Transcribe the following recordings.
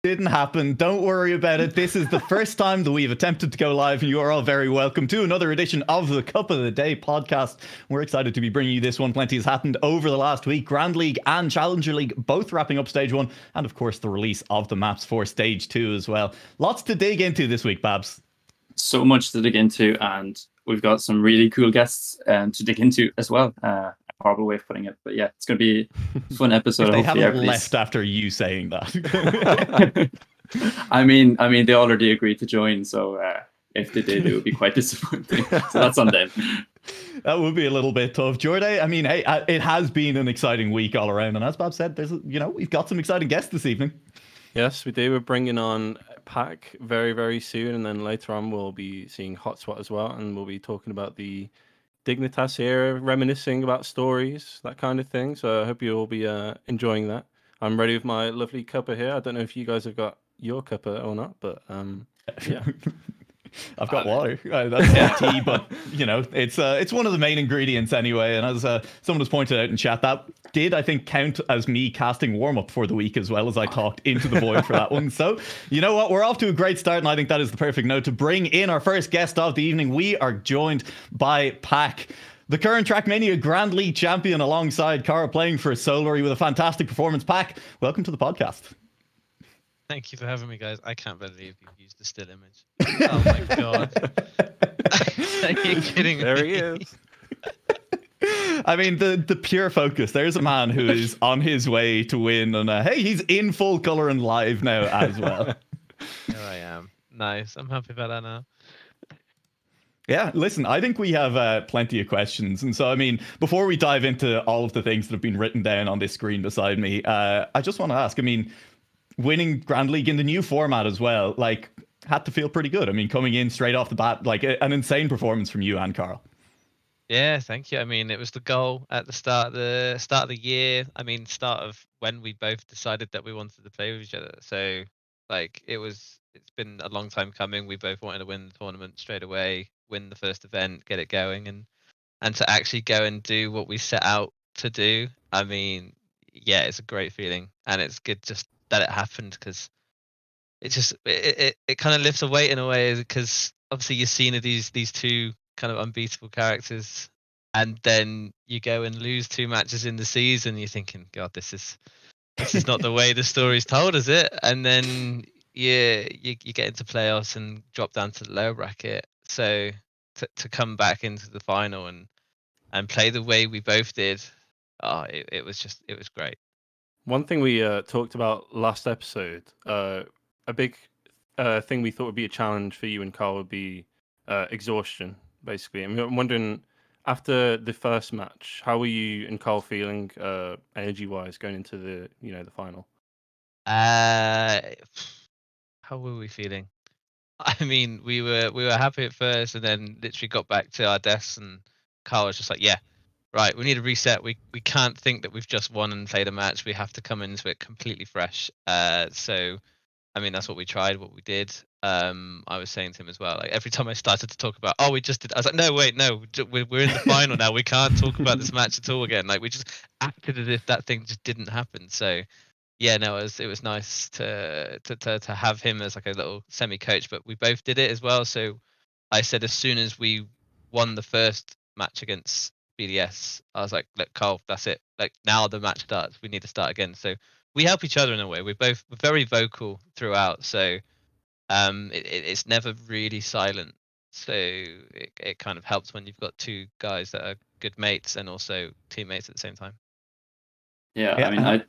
Didn't happen. Don't worry about it. This is the first time that we've attempted to go live, and you are all very welcome to another edition of the Cuppa The Day podcast. We're excited to be bringing you this one. Plenty has happened over the last week. Grand League and Challenger League both wrapping up Stage 1, and of course the release of the maps for Stage 2 as well. Lots to dig into this week, Babz. So much to dig into, and we've got some really cool guests to dig into as well. Horrible way of putting it, but yeah, it's going to be a fun episode. They haven't left after you saying that. I mean, they already agreed to join, so if they did, it would be quite disappointing. So that's on them. That would be a little bit tough. Jorday, I mean, hey, it has been an exciting week all around, and as Babz said, we've got some exciting guests this evening. Yes, we do. We're bringing on Pac very, very soon, and then later on we'll be seeing HotSwat as well, and we'll be talking about the dignitas era, reminiscing about stories, that kind of thing. So I hope you'll be enjoying that. I'm ready with my lovely cuppa here. I don't know if you guys have got your cuppa or not, but yeah. I've got water. That's tea, but it's one of the main ingredients anyway. And as someone has pointed out in chat, that did, I think, count as me casting warm up for the week as well, as I talked into the void for that one. So you know what, we're off to a great start, and I think that is the perfect note to bring in our first guest of the evening. We are joined by Pac, the current Trackmania Grand League champion, alongside Cara, playing for Solary with a fantastic performance. Pac, welcome to the podcast. Thank you for having me, guys. I can't believe you've used the still image. Oh my god. Are you kidding me? There he is. I mean, the pure focus. There's a man who is on his way to win, and hey, he's in full colour and live now as well. Here I am. Nice. I'm happy about that now. Yeah, listen, I think we have plenty of questions. And so, I mean, before we dive into all of the things that have been written down on this screen beside me, I just want to ask, I mean, winning Grand League in the new format as well, like, had to feel pretty good. I mean, coming in straight off the bat, like an insane performance from you and Carl. Yeah, thank you. I mean, it was the goal at the start of the year. I mean, start of when we both decided that we wanted to play with each other. So, like, it's been a long time coming. We both wanted to win the tournament straight away, win the first event, get it going, and to actually go and do what we set out to do. I mean, yeah, it's a great feeling, and it's good just that it happened, because it kind of lifts a weight in a way, because obviously you've seen these two kind of unbeatable characters, and then you go and lose 2 matches in the season. You're thinking, God, this is not the way the story's told, is it? And then you get into playoffs and drop down to the lower bracket. So to come back into the final and play the way we both did, it was great. One thing we talked about last episode, a big thing we thought would be a challenge for you and Carl would be exhaustion, basically. I'm wondering, after the first match, how were you and Carl feeling energy-wise going into the final? How were we feeling? I mean, we were happy at first, and then literally got back to our desks, and Carl was just like, yeah, right, we need a reset. We can't think that we've just won and played a match. We have to come into it completely fresh. So, I mean, that's what we tried, what we did. I was saying to him as well, like, every time I started to talk about, we just did, I was like, no, wait, no, we're in the final now. We can't talk about this match at all again. Like, we just acted as if that thing just didn't happen. So, yeah, no, it was nice to have him as like a little semi-coach, but we both did it as well. So I said, as soon as we won the first match against BDS, I was like, look, Carl, that's it. Like, now the match starts. We need to start again. So we help each other in a way. We're very vocal throughout. So it's never really silent. So it kind of helps when you've got 2 guys that are good mates and also teammates at the same time. Yeah. I mean,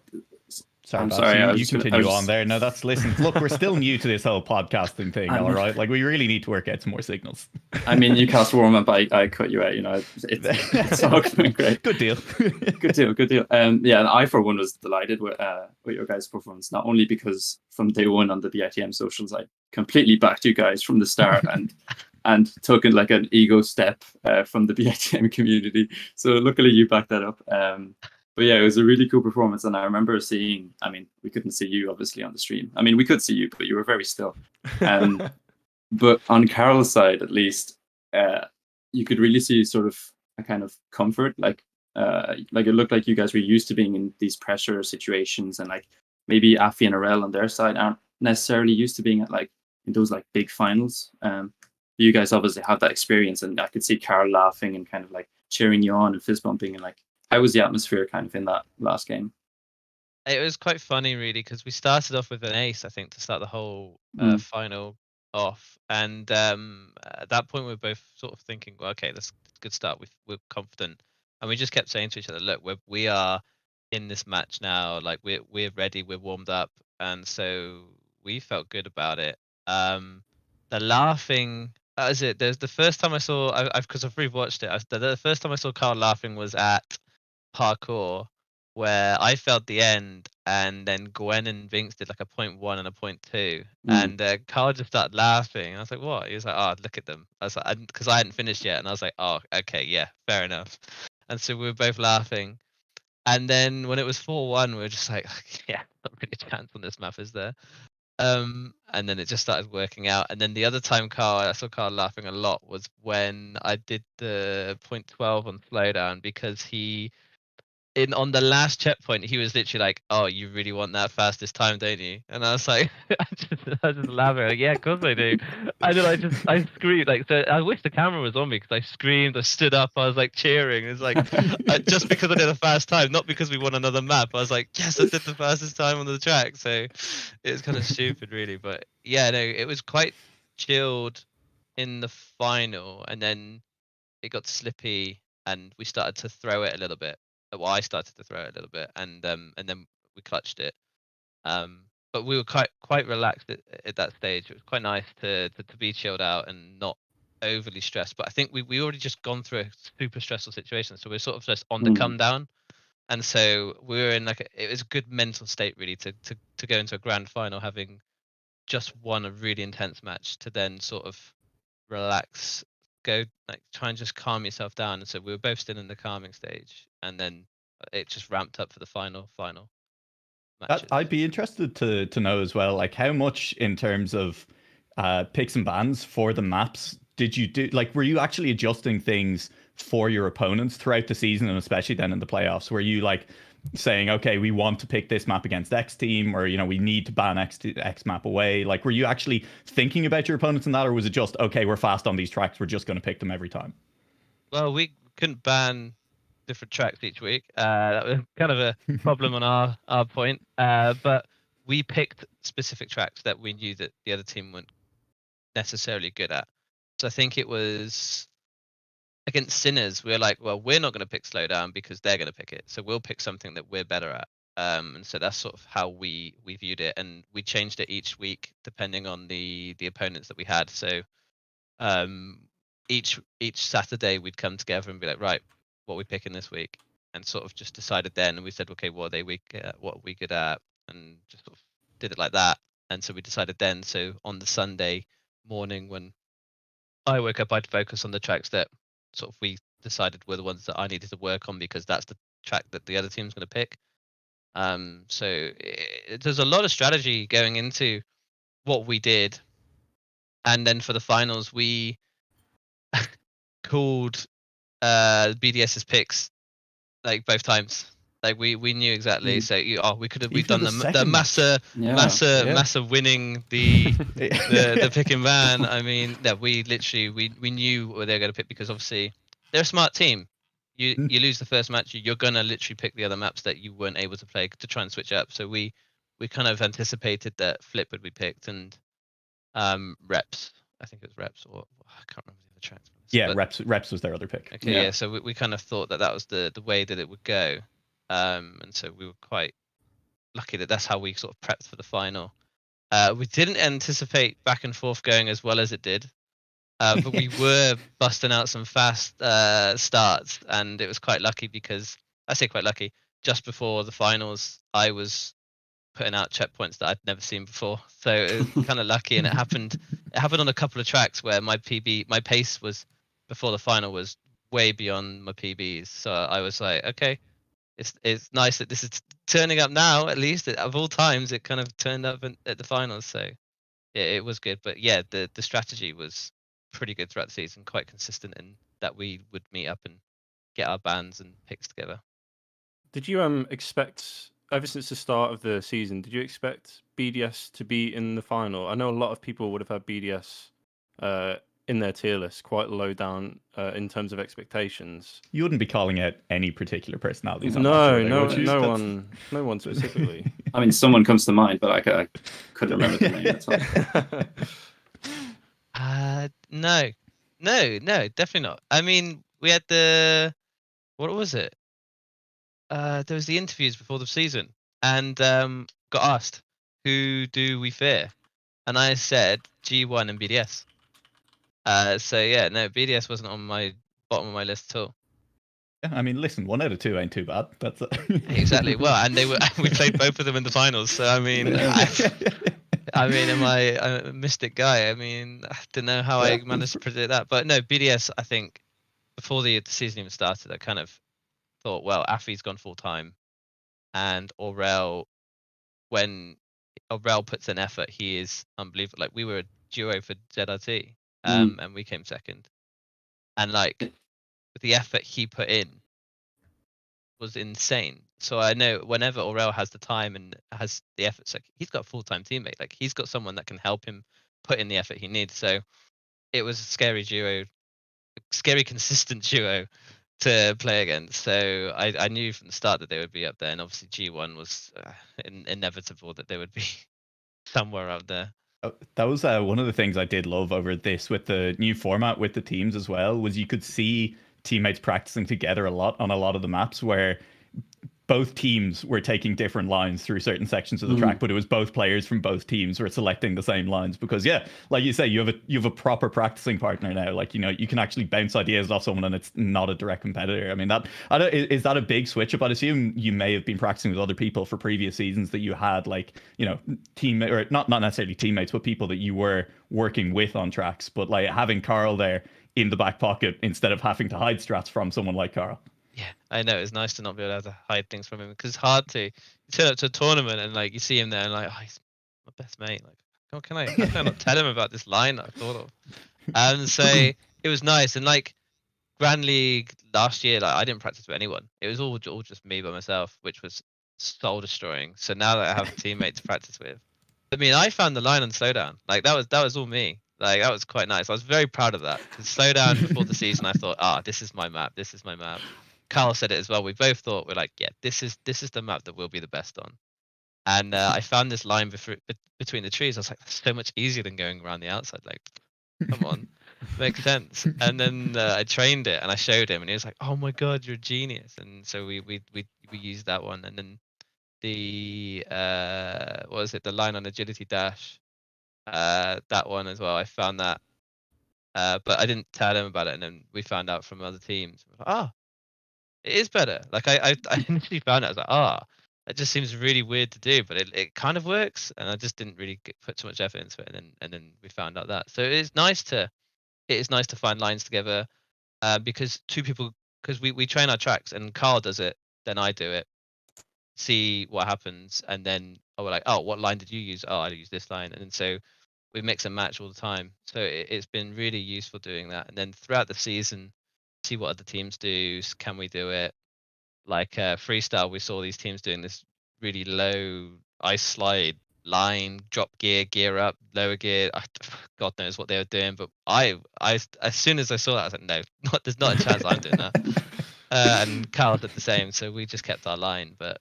I'm sorry. You continue on there. No, listen, look, we're still new to this whole podcasting thing, all right? Like, we really need to work out some more signals. I mean, you cast warm up, I cut you out, it's all going great. Good deal. Good deal. Yeah, and I, for one, was delighted with your guys' performance, not only because from day one on the BITM socials, I completely backed you guys from the start and took it like an ego step from the BITM community. So luckily you backed that up. But yeah, it was a really cool performance, and I remember seeing, I mean, we couldn't see you obviously on the stream. I mean, we could see you, but you were very still. But on Carol's side, at least, you could really see sort of a kind of comfort, like it looked like you guys were used to being in these pressure situations, and like maybe Afi and Arel on their side aren't necessarily used to being at like in those like big finals. You guys obviously have that experience, and I could see Carl laughing and kind of like cheering you on and fist bumping, and like how was the atmosphere kind of in that last game? It was quite funny, really, because we started off with an ace, I think, to start the whole final off, and at that point we were both sort of thinking, well, okay, that's a good start. We're confident, and we just kept saying to each other, look, we are in this match now. Like we're ready, we're warmed up, and so we felt good about it. The laughing. That was it. There's the first time I saw, because I've rewatched it. The first time I saw Carl laughing was at parkour, where I felt the end, and then Gwen and Vince did like a 0.1 and a 0.2, and Carl just started laughing. I was like, "What?" He was like, "Oh, look at them." I was like, "Because I hadn't finished yet," and I was like, "Oh, okay, yeah, fair enough." And so we were both laughing, and then when it was 4-1, we were just like, "Yeah, not really a chance on this map, is there?" And then it just started working out. And then the other time I saw Carl laughing a lot was when I did the 0.12 on slowdown, because on the last checkpoint, he was literally like, "Oh, you really want that fastest time, don't you?" And I was like, I was just laughing. Like, yeah, of course I do. And then I screamed. Like, so I wish the camera was on me, because I screamed, I stood up, I was like cheering. It's like, just because I did a fast time, not because we won another map. I was like, yes, I did the fastest time on the track. So it was kind of stupid, really. But yeah, no, it was quite chilled in the final, and then it got slippy, and we started to throw it a little bit. Well, I started to throw it a little bit, and then we clutched it. But we were quite relaxed at that stage. It was quite nice to be chilled out and not overly stressed. But I think we already just gone through a super stressful situation, so we're sort of just on the come down. And so we were in it was a good mental state, really, to go into a grand final having just won a really intense match, to then sort of relax, go try and just calm yourself down. And so we were both still in the calming stage, and then it just ramped up for the final matches. I'd be interested to know as well, like how much in terms of picks and bans for the maps did you do? Like, were you actually adjusting things for your opponents throughout the season, and especially then in the playoffs? Were you like saying, okay, we want to pick this map against X team, or we need to ban X map away? Like, were you actually thinking about your opponents in that, or was it just, okay, we're fast on these tracks, we're just going to pick them every time? Well, we couldn't ban different tracks each week. That was kind of a problem on our point. But we picked specific tracks that we knew that the other team weren't necessarily good at. So I think it was against Sinners, we were like, well, we're not going to pick slowdown because they're going to pick it. So we'll pick something that we're better at. And so that's sort of how we viewed it, and we changed it each week depending on the opponents that we had. So each Saturday we'd come together and be like, right, what are we picking this week? And sort of just decided then, and we said, okay, what are they weak at? What are we good at? And just sort of did it like that. And so we decided then, so on the Sunday morning when I woke up, I'd focus on the tracks that sort of we decided were the ones that I needed to work on, because that's the track that the other team's going to pick. So there's a lot of strategy going into what we did. And then for the finals, we called BDS's picks like both times. Like we knew exactly. So we've done the Massa winning the pick and ban. I mean, we literally we knew what they were going to pick, because obviously they're a smart team. You lose the first match, you're gonna literally pick the other maps that you weren't able to play to try and switch up. So we kind of anticipated that Flip would be picked, and Reps. I think it was Reps, or I can't remember the other tracks. Yeah, Reps was their other pick. Okay, yeah. So we kind of thought that was the way that it would go, and so we were quite lucky that that's how we sort of prepped for the final. We didn't anticipate back and forth going as well as it did, but we were busting out some fast starts, and it was quite lucky, because I say quite lucky. Just before the finals, I was putting out checkpoints that I'd never seen before, so it was kind of lucky, and it happened on a couple of tracks where my pace was before the final was way beyond my PBs. So I was like, okay, it's nice that this is turning up now. At least of all times, it kind of turned up at the finals. So yeah, it was good. But yeah, the strategy was pretty good throughout the season, quite consistent in that we would meet up and get our bands and picks together. Did you expect ever since the start of the season, did you expect BDS to be in the final? I know a lot of people would have had BDS in their tier list, quite low down in terms of expectations. You wouldn't be calling out any particular personalities on No, that, no, would you? no one specifically. I mean, someone comes to mind, but I couldn't remember the name. That's all. No, definitely not. I mean, we had what was it? There was the interviews before the season, and got asked, who do we fear? And I said G1 and BDS. So yeah, no, BDS wasn't on my bottom of my list at all. Yeah, I mean, listen, 1 out of 2 ain't too bad. That's Exactly. Well, and we played both of them in the finals. So I mean, I mean, am I a mystic guy? I mean, I don't know how I managed to predict that, but no, BDS. I think before the season even started, I kind of thought, well, Afi's gone full time, and Aurel, when Aurel puts an effort, he is unbelievable. Like, we were a duo for ZRT, and we came second, and like the effort he put in was insane. So I know whenever Aurel has the time and has the efforts, like, he's got a full-time teammate. Like, he's got someone that can help him put in the effort he needs. So it was a scary duo, scary consistent duo to play against. So I knew from the start that they would be up there, and obviously G1 was inevitable that they would be somewhere up there. That was one of the things I did love over this with the new format with the teams as well, was you could see teammates practicing together a lot on a lot of the maps where both teams were taking different lines through certain sections of the track, but it was both players from both teams who were selecting the same lines because, yeah, like you say, you have a proper practicing partner now. Like, you know, you can actually bounce ideas off someone and it's not a direct competitor. I mean, is that a big switch up? I'd assume you may have been practicing with other people for previous seasons that you had, like, you know, teammate, or not necessarily teammates, but people that you were working with on tracks. But like having Carl there in the back pocket instead of having to hide strats from someone like Carl. Yeah, I know. It's nice to not be able to hide things from him because it's hard to. You turn up to a tournament and like you see him there and like, oh, he's my best mate. Like, how can I not tell him about this line that I thought of? And so it was nice. And like Grand League last year, like I didn't practice with anyone. It was all just me by myself, which was soul destroying. So now that I have a teammate to practice with, I mean, I found the line on Slowdown. Like that was all me. Like that was quite nice. I was very proud of that because Slowdown before the season, I thought, this is my map. This is my map. Carl said it as well. We both thought, we're like, yeah, this is the map that we'll be the best on. And I found this line between the trees. I was like, that's so much easier than going around the outside. Like, come on, makes sense. And then I trained it and I showed him, and he was like, oh my god, you're a genius. And so we used that one. And then the what was it? The line on agility dash. That one as well. I found that, but I didn't tell him about it. And then we found out from other teams. It is better. Like I initially found it. I was like, it just seems really weird to do, but it kind of works. And I just didn't really put too much effort into it. And then we found out that. So it is nice to find lines together, because we train our tracks, and Carl does it, then I do it, see what happens, and then we're like, what line did you use? I use this line, and then so we mix and match all the time. So it's been really useful doing that. And then throughout the season, see what other teams do. Can we do it? Like freestyle, we saw these teams doing this really low ice slide line, drop gear up, lower gear. God knows what they were doing, but I as soon as I saw that, I was like, no, there's not a chance I'm doing that. And Carl did the same, so we just kept our line. But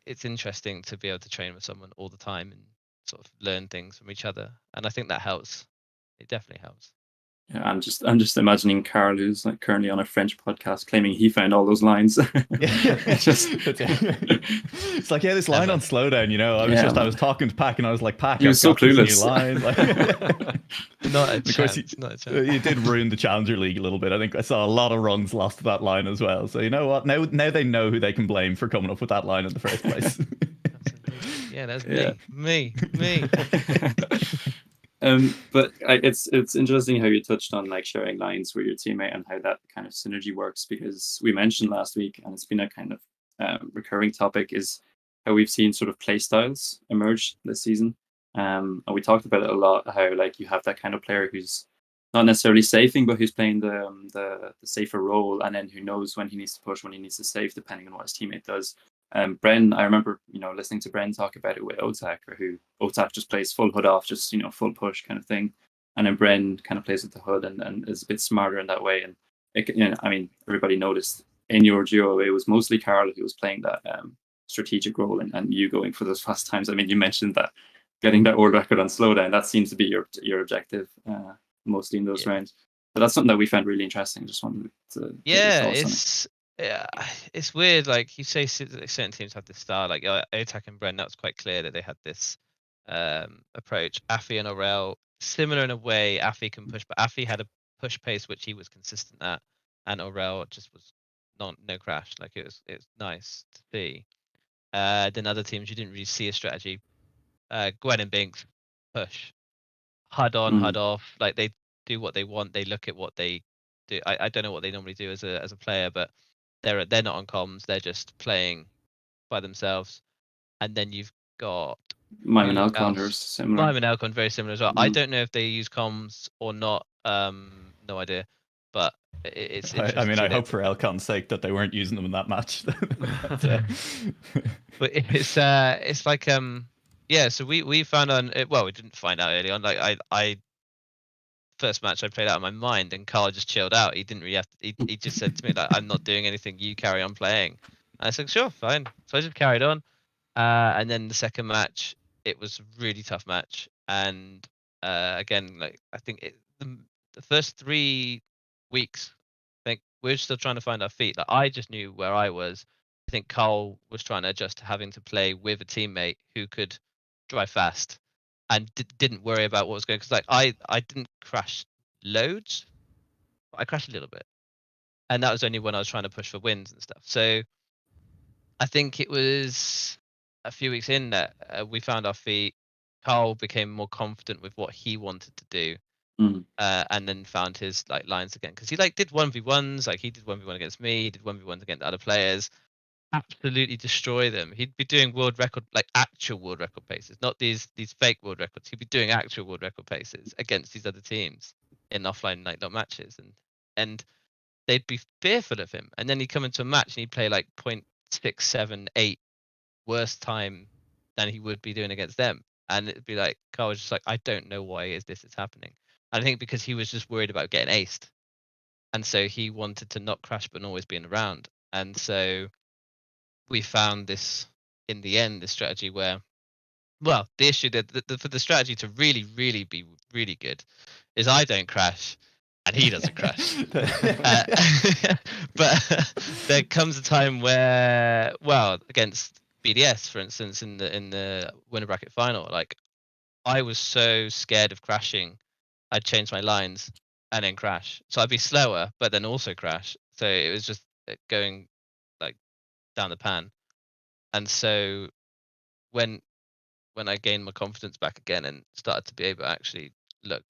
it's interesting to be able to train with someone all the time and sort of learn things from each other, and I think that helps. It definitely helps. Yeah, I'm just imagining Carl, who's like currently on a French podcast, claiming he found all those lines. It's like, this line on Slowdown, you know, I was talking to Pac and I was like, Pac, he was so clueless. Line. Like, not a chance. Not a chance. You did ruin the Challenger League a little bit. I think I saw a lot of runs lost to that line as well. So you know what? Now they know who they can blame for coming up with that line in the first place. Yeah, that's me. But it's interesting how you touched on like sharing lines with your teammate and how that kind of synergy works, because we mentioned last week, and it's been a kind of recurring topic, is how we've seen sort of play styles emerge this season. And we talked about it a lot, how like you have that kind of player who's not necessarily safing, but who's playing the safer role, and then who knows when he needs to push, when he needs to save, depending on what his teammate does. Bren, I remember, listening to Bren talk about it with Otak, or who Otak just plays full hood off, just, full push kind of thing. And then Bren kind of plays with the hood and is a bit smarter in that way. And everybody noticed in your duo, it was mostly Carl who was playing that strategic role, and you going for those fast times. I mean, you mentioned that getting that world record on slowdown, that seems to be your objective mostly in those rounds. But that's something that we found really interesting. Just wanted to get your thoughts on it. Yeah, it's weird. Like you say, certain teams have this style. Like Otak and Bren, that was quite clear that they had this approach. Afi and Aurel, similar in a way. Afi can push, but Afi had a push pace which he was consistent at, and Aurel just was no crash. Like it was nice to see. Then other teams you didn't really see a strategy. Gwen and Binks push, HUD on, HUD off. Like they do what they want. They look at what they do. I don't know what they normally do as a player, but they're not on comms. They're just playing by themselves. And then you've got Mime and Alcon are similar. Mime and Alcon very similar as well. I don't know if they use comms or not. No idea. But it's interesting. I mean, I hope for Alcon's sake that they weren't using them in that match. But it's like yeah. So we found on well, we didn't find out early on. Like I first match I played out of my mind, and Carl just chilled out. He didn't really have to, he just said to me like, I'm not doing anything, you carry on playing. And I said, sure, fine. So I just carried on. And then the second match, it was a really tough match. And again, like I think the first 3 weeks, I think we're still trying to find our feet. Like I just knew where I was. I think Carl was trying to adjust to having to play with a teammate who could drive fast and didn't worry about what was going, because like I didn't crash loads, but I crashed a little bit, and that was only when I was trying to push for wins and stuff. So I think it was a few weeks in that we found our feet. Carl became more confident with what he wanted to do, and then found his like lines again, because he like did 1v1s, like he did 1v1 against me, he did 1v1s against other players, absolutely destroy them. He'd be doing world record, like actual world record paces, not these fake world records. He'd be doing actual world record paces against these other teams in offline like matches, and they'd be fearful of him. And then he'd come into a match and he'd play like 0.678 worse time than he would be doing against them. And it'd be like, Carl was just like, I don't know why this is happening. And I think because he was just worried about getting aced, and so he wanted to not crash but always being around. And so we found this in the end, this strategy where, well, the issue that for the strategy to really be really good is I don't crash and he doesn't crash. But there comes a time where, well, against BDS, for instance, in the winner bracket final, like I was so scared of crashing, I'd change my lines and then crash. So I'd be slower, but then also crash. So it was just going like down the pan. And so when I gained my confidence back again and started to be able to actually look,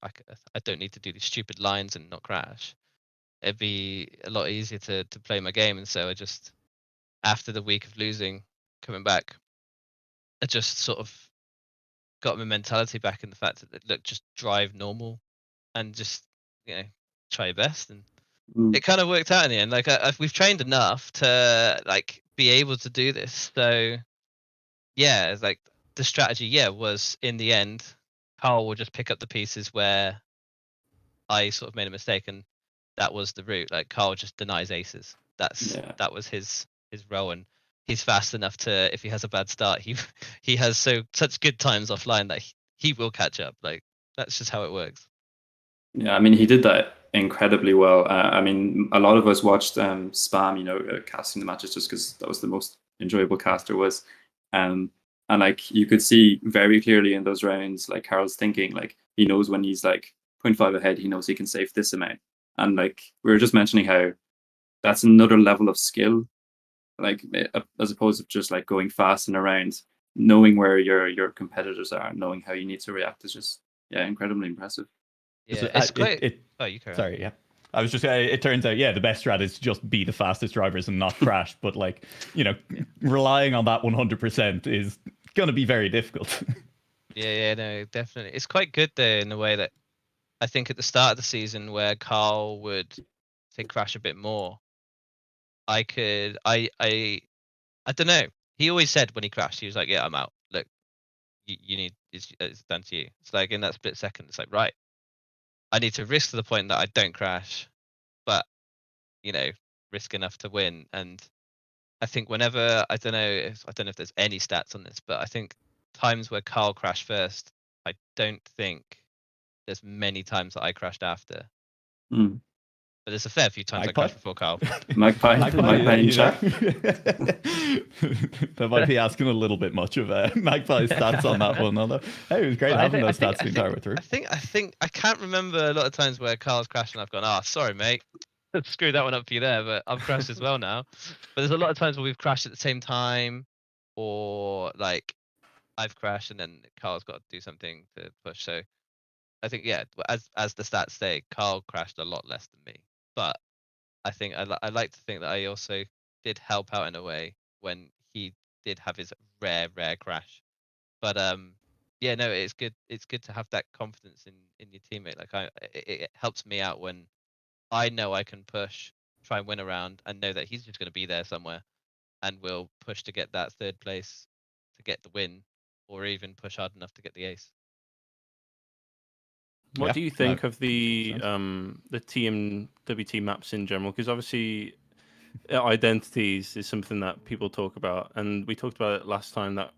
I don't need to do these stupid lines and not crash. It'd be a lot easier to play my game. And so I just, after the week of losing, coming back, I just sort of got my mentality back in the fact that, look, just drive normal and just, try your best. And it kind of worked out in the end. Like we've trained enough to like be able to do this. So yeah, it's like the strategy, was in the end, Carl will just pick up the pieces where I sort of made a mistake, and that was the route. Like Carl just denies aces. That was his role, and he's fast enough to, if he has a bad start, he has such good times offline that he will catch up. Like that's just how it works. Yeah, I mean, he did that incredibly well. I mean, a lot of us watched Spam, casting the matches just because that was the most enjoyable cast there was. And like you could see very clearly in those rounds, like Carl's thinking, like he knows when he's like 0.5 ahead, he knows he can save this amount. And like we were just mentioning how that's another level of skill, like as opposed to just like going fast and around, knowing where your competitors are, knowing how you need to react is just incredibly impressive. Yeah, it's quite. You carry on. Sorry, yeah. I was just it turns out, the best strat is just be the fastest drivers and not crash. But like, relying on that 100% is going to be very difficult. Yeah, no, definitely. It's quite good there in the way that I think at the start of the season where Carl would say crash a bit more, I I don't know. He always said when he crashed, he was like, "Yeah, I'm out. Look, you need it's done to you." It's like in that split second, it's like, right, I need to risk to the point that I don't crash, but risk enough to win. And I think whenever I don't know if there's any stats on this, but I think times where Carl crashed first, I don't think there's many times that I crashed after. Mm. But there's a fair few times Magpie? I crashed before Carl. Magpie in chat. That might be asking a little bit much of Magpie's stats on that one. Although, hey, it was great having those stats the entire way through. I think I can't remember a lot of times where Carl's crashed and I've gone, "Oh, sorry, mate, screwed that one up for you there." But I've crashed as well now. But there's a lot of times where we've crashed at the same time, or like I've crashed and then Carl's got to do something to push. So I think as the stats say, Carl crashed a lot less than me. But I think I like to think that I also did help out in a way when he did have his rare crash. But no, it's good. It's good to have that confidence in your teammate. Like it helps me out when I know I can push, try and win a round, and know that he's just going to be there somewhere, and will push to get that third place, to get the win, or even push hard enough to get the ace. What do you think of the TMWT maps in general? Because obviously, identities is something that people talk about, and we talked about it last time that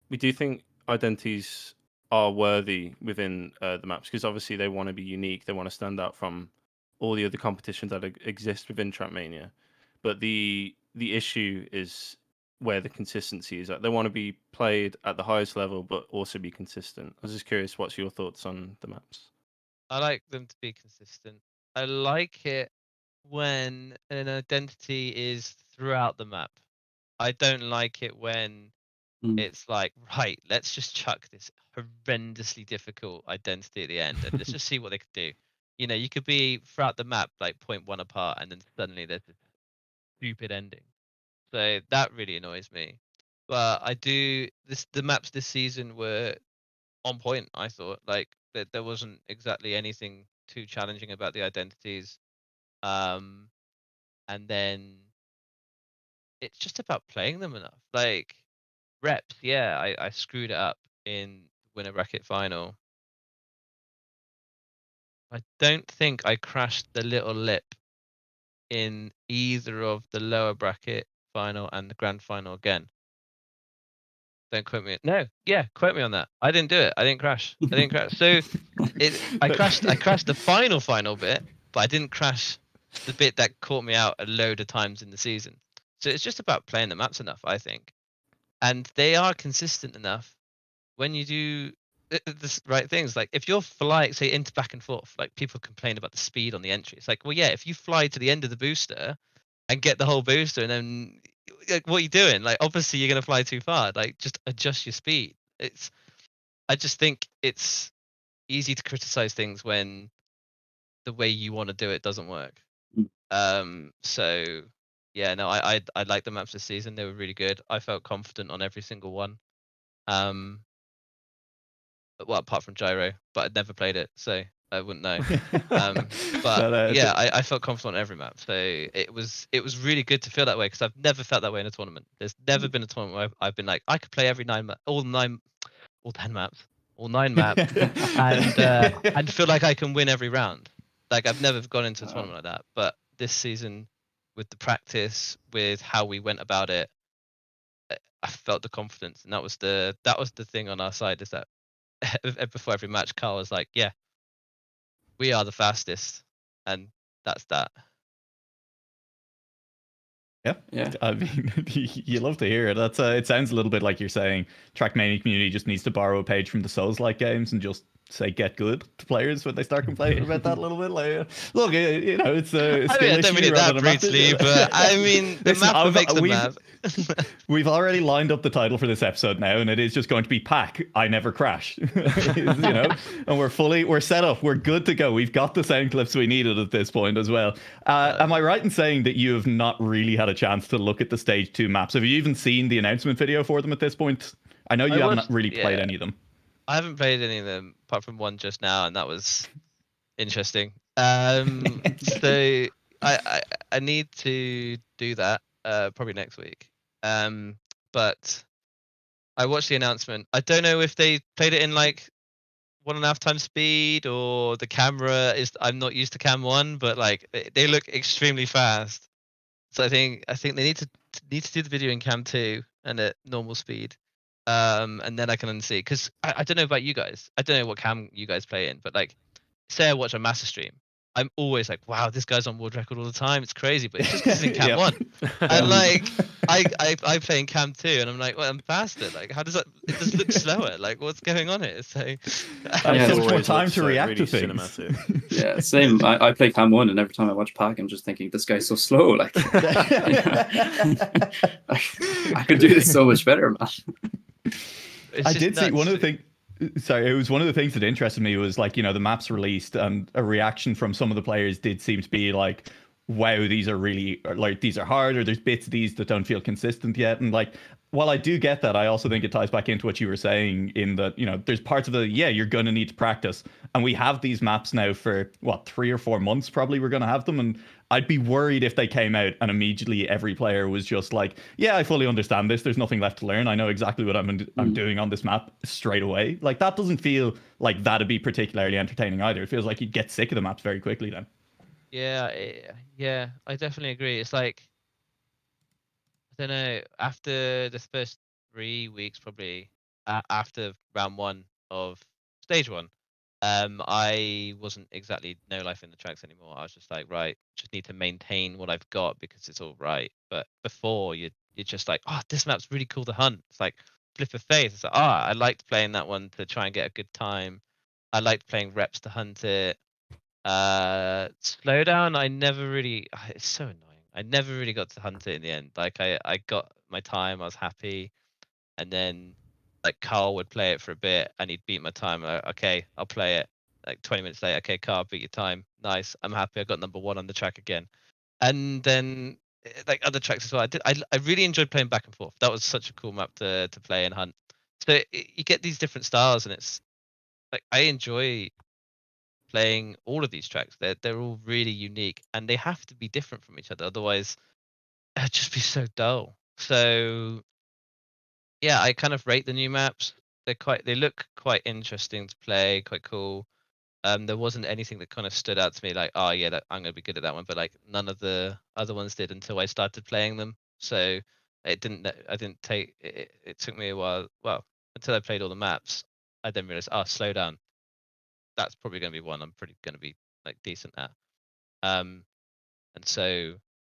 we do think identities are worthy within the maps, because obviously they want to be unique, they want to stand out from all the other competitions that exist within Trackmania. But the issue is where the consistency is at. They want to be played at the highest level, but also be consistent. I was just curious, what's your thoughts on the maps? I like them to be consistent. I like it when an identity is throughout the map. I don't like it when it's like, right, let's just chuck this horrendously difficult identity at the end and let's just see what they could do. You could be throughout the map like 0.1 apart, and then suddenly there's this stupid ending. So that really annoys me. But the maps this season were on point, I thought. Like there wasn't exactly anything too challenging about the identities. And then it's just about playing them enough. Like reps, yeah, I screwed it up in winner bracket final. I don't think I crashed the little lip in either of the lower bracket final and the grand final again. Don't quote me. No, yeah, quote me on that. I didn't do it. I didn't crash. So I crashed the final bit, but I didn't crash the bit that caught me out a load of times in the season. So it's just about playing the maps enough, I think. And they are consistent enough when you do the right things. Like if you're flying, say, into back and forth, like people complain about the speed on the entry. It's like, well, yeah, if you fly to the end of the booster and get the whole booster, and then like, what are you doing? Like, obviously you're gonna fly too far. Like, just adjust your speed. I just think it's easy to criticize things when the way you want to do it doesn't work. So yeah, no, I like the maps this season. They were really good. I felt confident on every single one. Well, apart from Gyro, but I'd never played it, so I wouldn't know. But yeah, I felt confident on every map. So it was really good to feel that way, because I've never felt that way in a tournament. There's never been a tournament where I've been like, I could play every all 9 maps, and feel like I can win every round. Like I've never gone into a tournament like that. But this season, with the practice, with how we went about it, I felt the confidence, and that was the thing on our side, is that before every match, Carl was like, "Yeah, we are the fastest," and that's that. Yeah. I mean, you love to hear it. That's it sounds a little bit like you're saying Trackmania community just needs to borrow a page from the Souls-like games and just say "get good" to players when they start complaining about that a little bit. Like, look, it's a skill issue. I don't mean it that brutally, but I mean the map makes the map. We've already lined up the title for this episode now, and it is just going to be Pac, I Never Crash. And we're set up, we're good to go. We've got the sound clips we needed at this point as well. Am I right in saying that you have not really had a chance to look at the stage 2 maps? Have you even seen the announcement video for them at this point? I know you haven't really played any of them. I haven't played any of them apart from one just now, and that was interesting. So I need to do that. probably next week. But I watched the announcement. I don't know if they played it in like 1.5 times speed, or the camera is. I'm not used to Cam 1, but like they look extremely fast. So I think they need to do the video in Cam 2 and at normal speed. And then I can unsee, because I don't know about you guys. I don't know what cam you guys play in, but like, say I watch a master stream, I'm always like, wow, this guy's on world record all the time. It's crazy, but it's just because it's in Cam 1. And like, I play in Cam 2, and I'm like, well, I'm faster. Like, how does that? It just looks slower. Like, what's going on here? So, I have so much more time to react to things. Cinematic. Yeah, same. I play Cam 1, and every time I watch Pac, I'm just thinking, this guy's so slow. Like, I could do this so much better, man. I did see one of the things. Sorry, it was one of the things that interested me was like, the maps released, and a reaction from some of the players did seem to be like, wow, these are really, like, these are hard, or there's bits of these that don't feel consistent yet. And like, while I do get that, I also think it ties back into what you were saying in that, there's parts of you're going to need to practice. And we have these maps now for, 3 or 4 months, probably we're going to have them. And I'd be worried if they came out and immediately every player was just like, yeah, I fully understand this. There's nothing left to learn. I know exactly what I'm doing on this map straight away. Like, that doesn't feel like that'd be particularly entertaining either. It feels like you'd get sick of the maps very quickly then. Yeah, I definitely agree. It's like, I don't know, after the first 3 weeks, probably after round 1 of stage 1, I wasn't exactly no life in the tracks anymore. I was just like, right, just need to maintain what I've got because it's all right. But before, you're just like, oh, this map's really cool to hunt. It's like flip of faith. It's like, I liked playing that one to try and get a good time. I liked playing reps to hunt it. Slowdown, I never really. It's so annoying. I never really got to hunt it in the end. Like, I got my time, I was happy, and then like Carl would play it for a bit and he'd beat my time. Like, okay, I'll play it. Like 20 minutes later, okay, Carl, beat your time. Nice, I'm happy. I got number 1 on the track again. And then like other tracks as well. I really enjoyed playing Back and Forth. That was such a cool map to play and hunt. So you get these different styles, and it's like I enjoy playing all of these tracks. They're all really unique, and they have to be different from each other. Otherwise, it'd just be so dull. So yeah, I kind of rate the new maps. They look quite interesting to play, quite cool. There wasn't anything that kind of stood out to me like, oh yeah, I'm gonna be good at that one. But like none of the other ones did until I started playing them. So it didn't. I didn't take. It took me a while. Well, until I played all the maps, I then realized, slow down. That's probably gonna be one I'm pretty gonna be like decent at. And so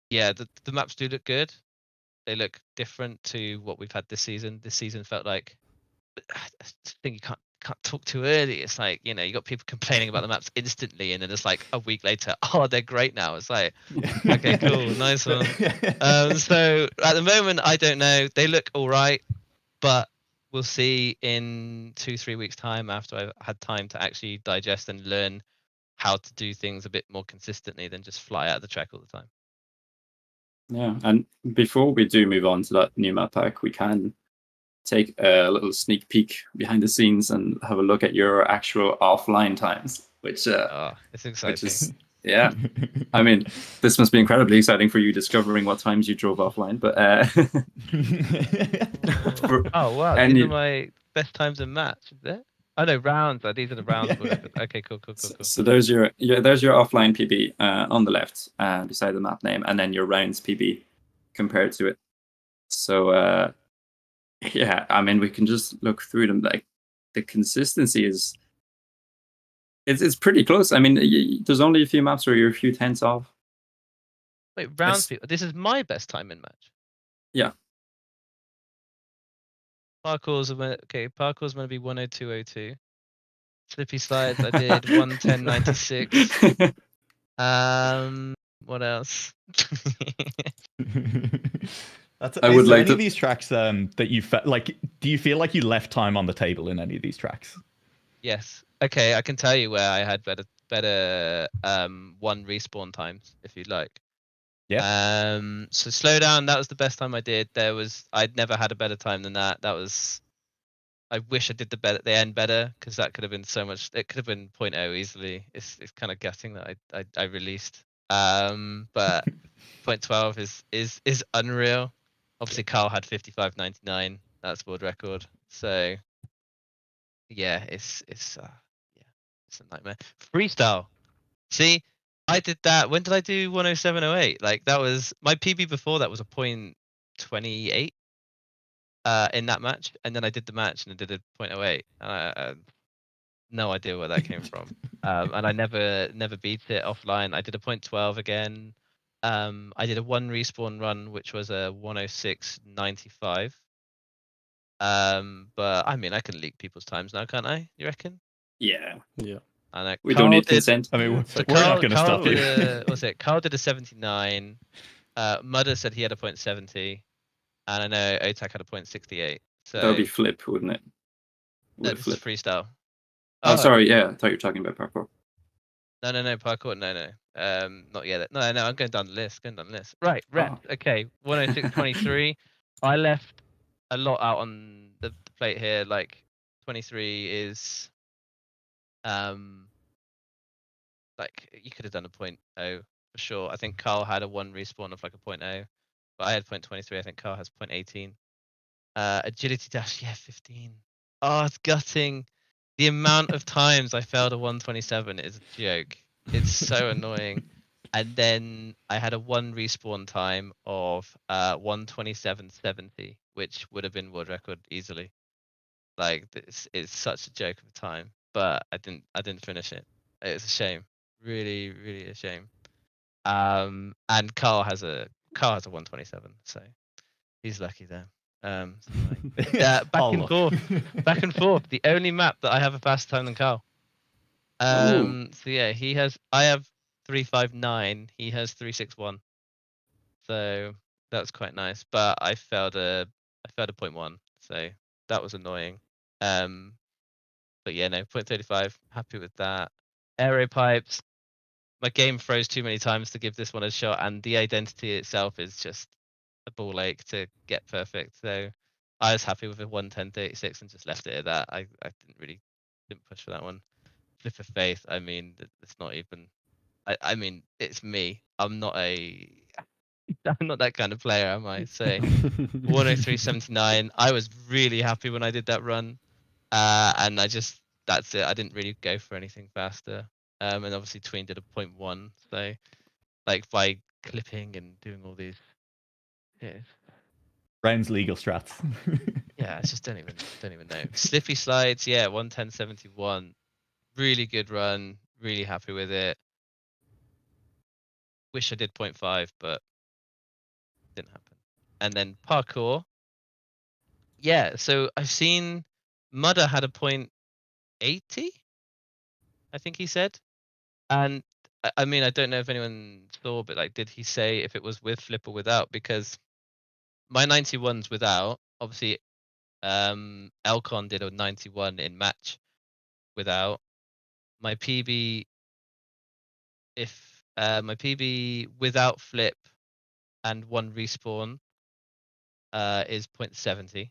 yeah, the maps do look good. They look different to what we've had this season. This season felt like, I think you can't talk too early. It's like, you got people complaining about the maps instantly, and then it's like a week later, oh, they're great now. It's like, okay, cool, nice one. So at the moment, I don't know. They look all right, but we'll see in 2-3 weeks' time, after I've had time to actually digest and learn how to do things a bit more consistently than just fly out of the track all the time. Yeah, and before we do move on to that new map pack, we can take a little sneak peek behind the scenes and have a look at your actual offline times, which it's exciting. Which is, yeah, I mean, this must be incredibly exciting for you discovering what times you drove offline. But oh wow, these are my best times in match, is it? Oh no, rounds. These are the rounds. Okay, cool. So there's your offline PB on the left beside the map name, and then your rounds PB compared to it. So yeah, I mean, we can just look through them. Like, the consistency is it's pretty close. I mean, there's only a few maps where you're a few tenths off. Wait, rounds PB. This is my best time in match. Yeah. Parkour's going to be 102.02. Slippy slides, I did 110.96. What else? I would like any of these tracks that you like. Do you feel like you left time on the table in any of these tracks? Yes. Okay, I can tell you where I had better one respawn times if you'd like. Yeah. So slow down. That was the best time I did. I'd never had a better time than that. I wish I did the end better, because that could have been so much. It could have been 0.0 easily. It's kind of gutting that I released But 0.12 is unreal. Obviously, Carl had 55.99. That's world record. So yeah, it's a nightmare. Freestyle. See, I did that. When did I do 107.08? Like that was my PB before that was a 0.28 in that match, and then I did the match and I did a 0.08. No idea where that came from. And I never beat it offline. I did a 0.12 again. I did a 1 respawn run, which was a 106.95. But I mean, I can leak people's times now, can't I? You reckon? Yeah. Yeah. And We don't need consent. I mean, we're, So we're not going to Carl stop you. did was it? Carl did a 79. Mudder said he had a 0.70, and I know Otak had a 0.68. So That would be flip, wouldn't it? no, Would this is flip. freestyle. Oh, sorry. Yeah, I thought you were talking about parkour. No, parkour. No. Not yet. No, I'm going down the list. Right, reps. Okay, 106.23. I left a lot out on the plate here. Like 23 is, like you could have done a 0.0 for sure. I think Carl had a 1 respawn of like a 0.0, but I had 0.23. I think Carl has 0.18. Agility dash, yeah, 15. Oh, it's gutting. The amount of times I failed a 127 is a joke. It's so annoying. And then I had a 1 respawn time of 127.70, which would have been world record easily. Like this is such a joke of a time, but I didn't finish it. It's a shame. Really, really a shame. And Carl has a 127, so he's lucky there. All luck. Back and forth. The only map that I have a faster time than Carl. So yeah, I have 359. He has 361. So that's quite nice. But I failed a 0.1. So that was annoying. But yeah, no, 0.35. Happy with that. Aero pipes. My game froze too many times to give this one a shot, and the identity itself is just a ball ache to get perfect. So I was happy with a 110.36 and just left it at that. I didn't push for that one. Flip of faith. I mean, it's not even. I mean, it's me. I'm not that kind of player, am I? So 103.79. I was really happy when I did that run, and that's it. I didn't really go for anything faster. And obviously Tween did a 0.1. So like by clipping and doing all these, yeah, Rounds legal strats. yeah, I just don't even know. Slippy slides, yeah, 110.71. Really good run. Really happy with it. Wish I did 0.5, but didn't happen. And then parkour. Yeah, so I've seen Mudder had a 0.80, I think he said. And I mean, I don't know if anyone saw, but like, did he say if it was with flip or without? Because my 91's without. Obviously, Elcon did a 91 in match without. My PB, my PB without flip and 1 respawn is 0.70.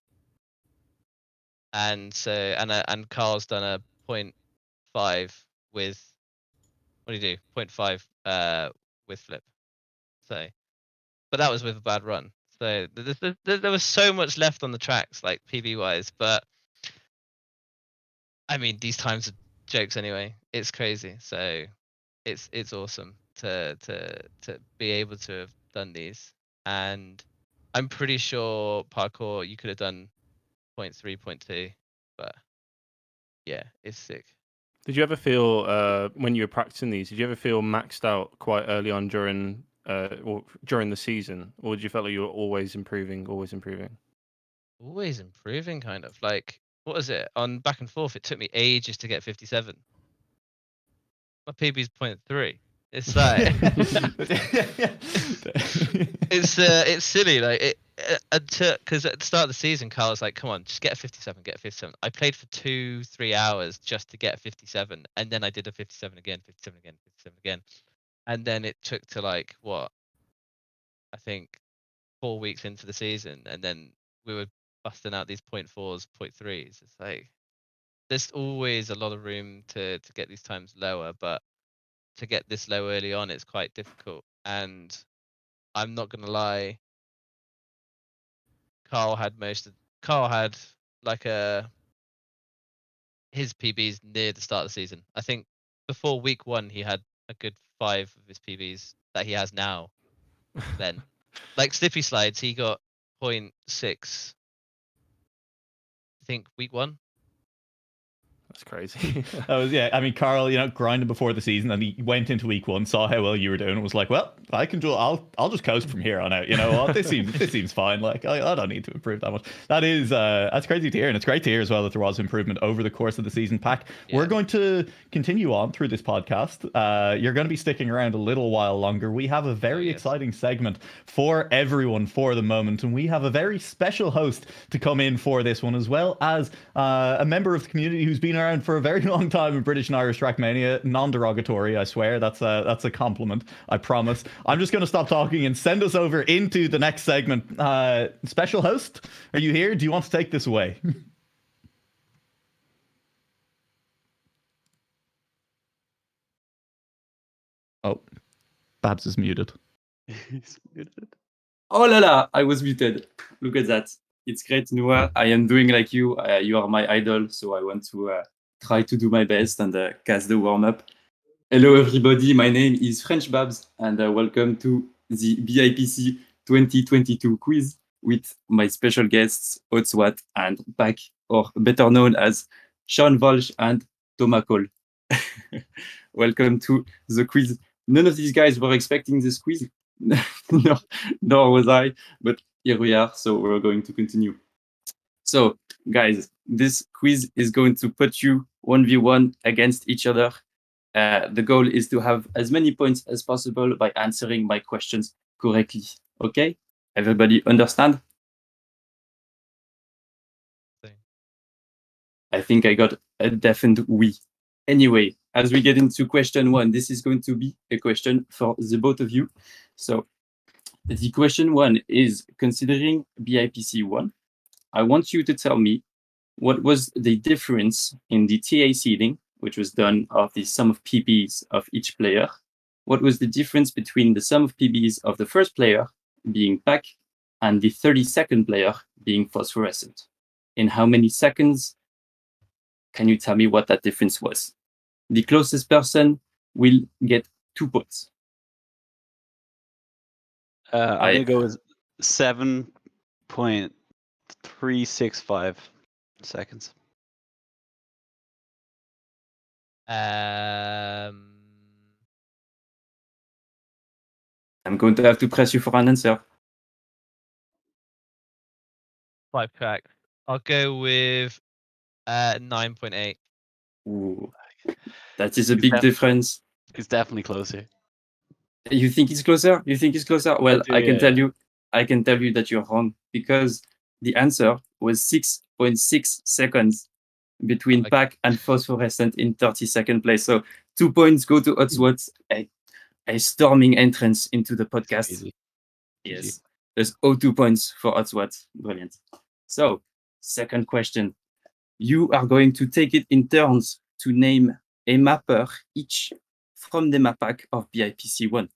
And so and Carl's done a 0.5 with, what do you do? 0.5 with flip. So, but that was with a bad run. So there was so much left on the tracks, like PB wise. But I mean, these times are jokes anyway. It's crazy. So it's awesome to be able to have done these. And I'm pretty sure parkour you could have done 0.3, 0.2, but yeah, it's sick. Did you ever feel when you were practicing these? Did you ever feel maxed out quite early on during or during the season, or did you feel like you were always improving? Always improving, kind of. Like, what was it on back and forth? It took me ages to get 57. My PB's 0.3. It's like it's silly. Like because at the start of the season, Carl was like, "Come on, just get a 57, get a 57." I played for 2-3 hours just to get a 57, and then I did a 57 again, 57 again, 57 again, and then it took to like what, I think 4 weeks into the season, and then we were busting out these 0.4s, 0.3s. It's like there's always a lot of room to get these times lower, but to get this low early on, it's quite difficult. And I'm not gonna lie, Carl had like his PBs near the start of the season. I think before week 1 he had a good 5 of his PBs that he has now. Then, like Slippy Slides, he got 0.6. I think week 1. That's crazy. Yeah. I mean, Carl, grinding before the season, and he went into week 1, saw how well you were doing, and was like, "Well, I can do. I'll just coast from here on out. You know what? This seems fine. Like, I don't need to improve that much." That's crazy to hear, and it's great to hear as well that there was improvement over the course of the season. Pac, we're going to continue on through this podcast. You're going to be sticking around a little while longer. We have a very exciting segment for everyone for the moment, and we have a very special host to come in for this one, as well as a member of the community who's been around for a very long time in British and Irish Trackmania. Non-derogatory, I swear. That's a compliment, I promise. I'm just going to stop talking and send us over into the next segment. Special host, are you here? Do you want to take this away? Oh, Babz is muted. He's muted. Oh la la, I was muted. Look at that. It's great, Noah. I am doing like you. You are my idol, so I want to try to do my best and cast the warm-up. Hello, everybody. My name is French Babz, and welcome to the BIPC 2022 quiz with my special guests, HotSwat and Pac, or better known as Sean Walsh and Thomas Cole. Welcome to the quiz. None of these guys were expecting this quiz, nor was I, but here we are, so we're going to continue. So, guys, this quiz is going to put you 1v1 against each other. The goal is to have as many points as possible by answering my questions correctly. Okay? Everybody understand? I think I got a definite oui. Anyway, as we get into question 1, this is going to be a question for the both of you. So, the question 1 is, considering BIPC 1, I want you to tell me what was the difference in the TA seeding, which was done of the sum of PBs of each player. What was the difference between the sum of PBs of the first player, being Pac, and the 32nd player, being Phosphorescent? In how many seconds? Can you tell me what that difference was? The closest person will get 2 points. I'm going to go with 7.365 seconds. I'm going to have to press you for an answer. 5 crack. I'll go with 9.8. Ooh, that is a big difference. It's definitely closer. You think it's closer? You think it's closer? Well, I can tell you that you're wrong, because the answer was 6.6 seconds between Pac and Phosphorescent in 32nd place. So 2 points go to HotSwat. A storming entrance into the podcast. Easy. Yes. Easy. There's 2 points for HotSwat. Brilliant. So, second question. You are going to take it in turns to name a mapper each from the map pack of BIPC 1.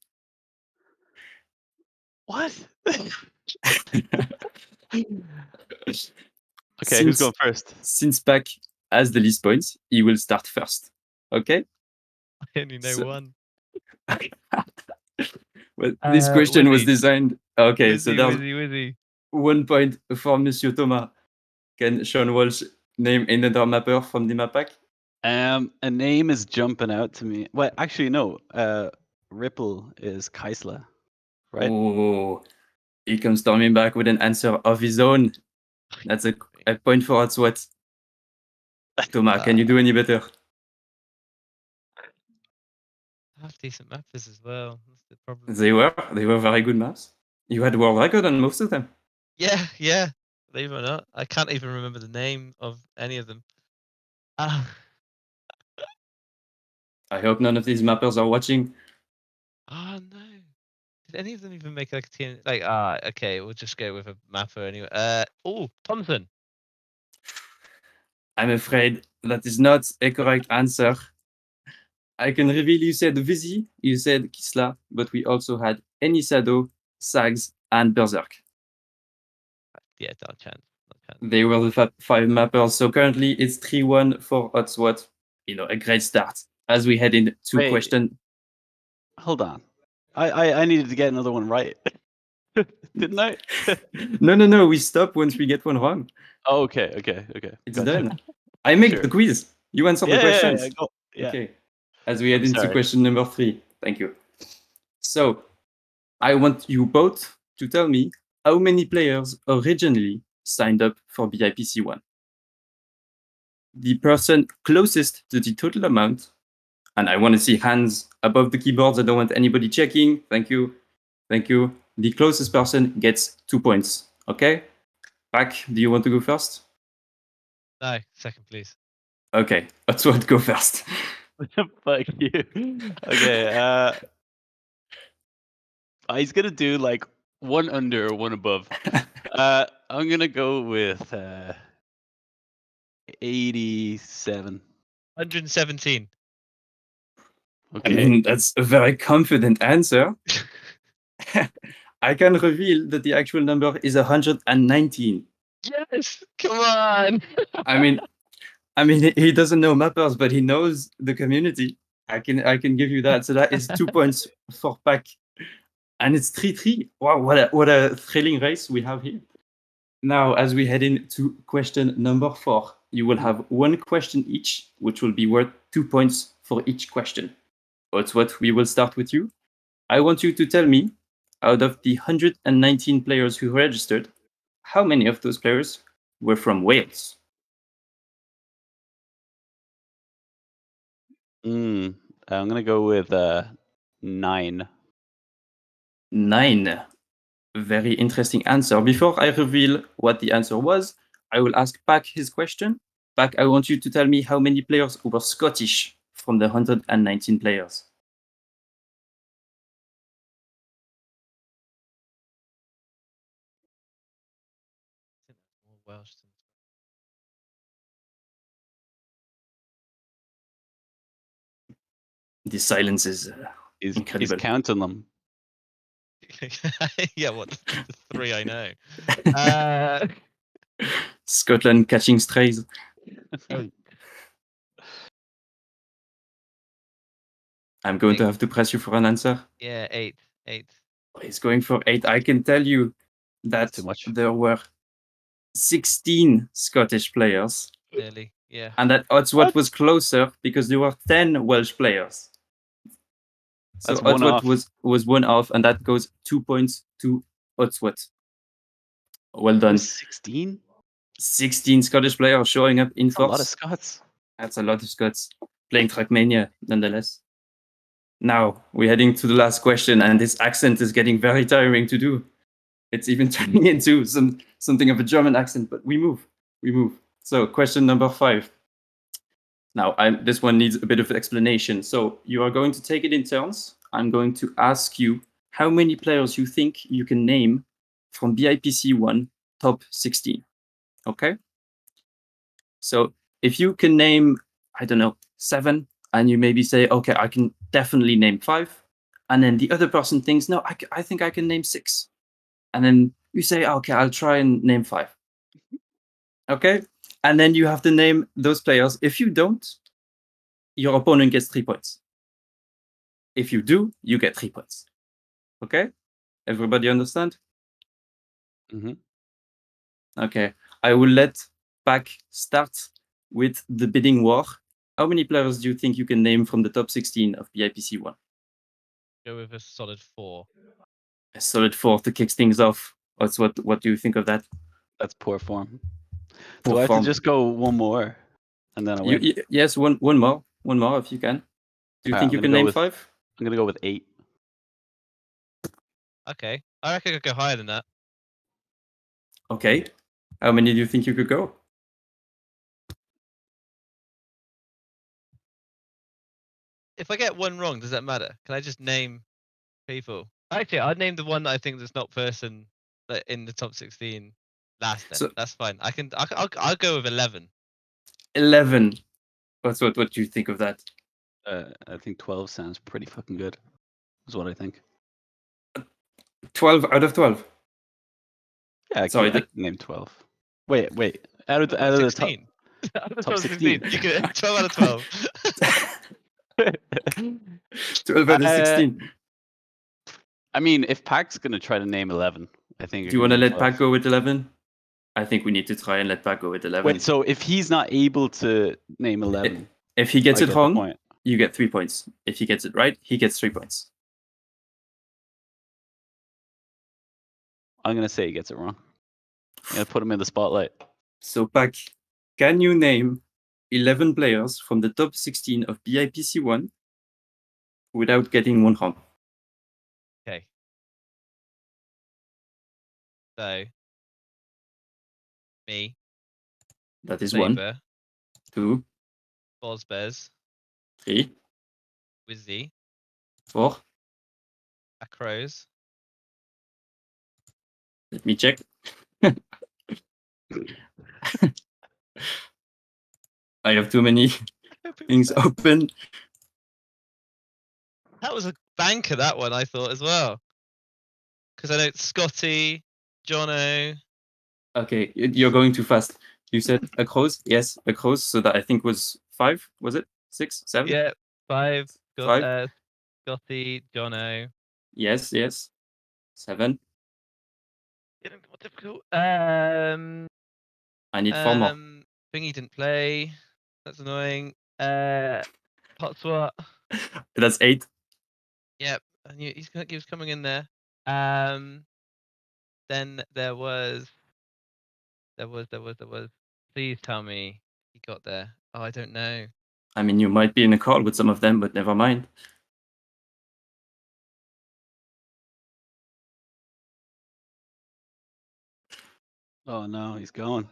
What? Okay, who's going first? Since Pac has the least points, he will start first. Okay? I only know one. Well, this question was designed. Okay, so there's Wizzy. 1 point for Monsieur Thomas. Can Sean Walsh name another mapper from the map pack? A name is jumping out to me. Well, actually, no. Ripple is Kaisla, right? Oh, he comes storming back with an answer of his own. That's a point for HotSwat. Thomas, can you do any better? I have decent mappers as well. That's the problem. They were very good maps. You had world record on most of them. Yeah. Believe it or not, I can't even remember the name of any of them. I hope none of these mappers are watching. Oh no! Did any of them even make like a team? Okay, we'll just go with a mapper anyway. Thompson. I'm afraid that is not a correct answer. I can reveal you said Vizzy, you said Kisla, but we also had Enisado, Sags, and Berserk. Yeah, not a chance. They were the 5 mappers. So currently it's 3-1 for HotSwat. A great start as we head into Wait. question. Hold on. I needed to get another one right. Didn't I? No. We stop once we get one wrong. Oh, okay. It's Gotcha. done. I make Sure. the quiz. You answer the questions. Yeah. Okay. As we head into Sorry. question number 3. Thank you. So I want you both to tell me how many players originally signed up for BIPC1. The person closest to the total amount, and I want to see hands above the keyboards. I don't want anybody checking. Thank you. The closest person gets 2 points. Okay? Pac, do you want to go first? No, second, please. Okay, HotSwat, go first. Fuck you. Okay. He's gonna do like one under or one above. I'm gonna go with 87. 117. Okay. That's a very confident answer. I can reveal that the actual number is 119. Yes, come on. I mean, he doesn't know mappers, but he knows the community. I can give you that. So that is 2 points for Pac, and it's 3-3. Wow, what a thrilling race we have here. Now, as we head into question number 4, you will have one question each, which will be worth 2 points for each question. HotSwat, we will start with you. I want you to tell me, out of the 119 players who registered, how many of those players were from Wales? I'm gonna go with 9. 9. Very interesting answer. Before I reveal what the answer was, I will ask Pac his question. Pac, I want you to tell me how many players were Scottish from the 119 players. Welsh. The silence is He's incredible. counting them. Yeah, what the 3 I know. Scotland catching strays. I'm going to have to press you for an answer. Yeah, 8. He's going for 8. I can tell you that Too much. there were 16 Scottish players, Nearly, yeah. and that HotSwat was closer because there were 10 Welsh players. So That's one HotSwat off. was one off, and that goes 2 points to HotSwat. Well done. 16? 16 Scottish players showing up in A lot of force. Scots. That's a lot of Scots playing Trackmania, nonetheless. Now we're heading to the last question, and this accent is getting very tiring to do. It's even turning into something of a German accent, but we move. So question number 5. Now this one needs a bit of explanation. So you are going to take it in turns. I'm going to ask you how many players you think you can name from BIPC1 top 16. Okay? So if you can name, I don't know, 7, and you maybe say, okay, I can definitely name 5, and then the other person thinks, no, I think I can name 6. And then you say, okay, I'll try and name 5. Okay? And then you have to name those players. If you don't, your opponent gets 3 points. If you do, you get 3 points. Okay? Everybody understand? Mm-hmm. Okay. I will let Pac start with the bidding war. How many players do you think you can name from the top 16 of BIPC1? Go with a solid 4. A solid 4 to kick things off. What do you think of that? That's poor form. Poor Do I have form. to just go one more and then I win? Yes, one more. One more if you can. Do you think I'm you gonna can go name with- 5? I'm gonna go with 8. Okay. I reckon I could go higher than that. Okay. How many do you think you could go? If I get one wrong, does that matter? Can I just name people? Actually, I'd name the one that I think there's not person in the top 16 last then. So- That's fine. I'll go with 11. 11. What do you think of that? I think 12 sounds pretty fucking good. Is what I think. 12 out of 12. Yeah, Sorry, I can name 12. Wait. Out of the top 16. Out of the top 16. 16. You get 12 out of 12. 12 out of 16. I mean, if Pac's gonna try to name 11, I think. Do you want to let Pac go with 11? I think we need to try and let Pac go with 11. Wait, so if he's not able to name 11, If he gets I it get the wrong, point. you get 3 points. If he gets it right, he gets 3 points. I'm gonna say he gets it wrong. I'm gonna put him in the spotlight. So, Pac, can you name 11 players from the top 16 of BIPC1 without getting one wrong? Okay. So, me, That is 1, Saber, 2, Bozbez, 3, Wizzy, 4. Acros, Let me check. I have too many things open. That was a banker, that one, I thought, as well. Because I know Scotty, Jono. Okay, you're going too fast. You said Across? Yes, Across. So that I think was 5, was it? 6, 7? Yeah, 5. 5? Scotty, Jono. Yes. 7. More difficult. I need 4 more. Thingy didn't play. That's annoying. HotSwat. That's 8. Yep, I knew he was coming in there. Then there was. Please tell me he got there. Oh, I don't know. I mean, you might be in a call with some of them, but never mind. Oh no, he's going.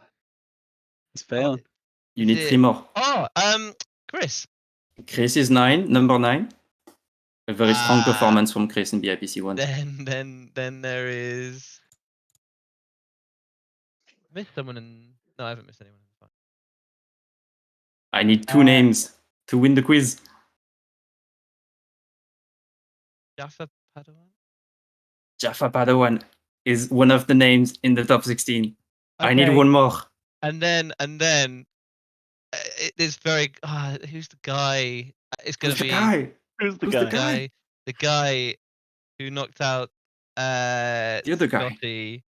He's failing. You need 3 more. Oh, Chris. Chris is 9, number 9. A very strong performance from Chris in BIPC1. Then there is. I missed someone no, I haven't missed anyone. I need 2 names to win the quiz. Jaffa Padawan. Jaffa Padawan is one of the names in the top 16. Okay. I need 1 more. And then it is very. Who's the guy? It's gonna be. Who's the Who's guy? The guy who knocked out The other guy. Scotty.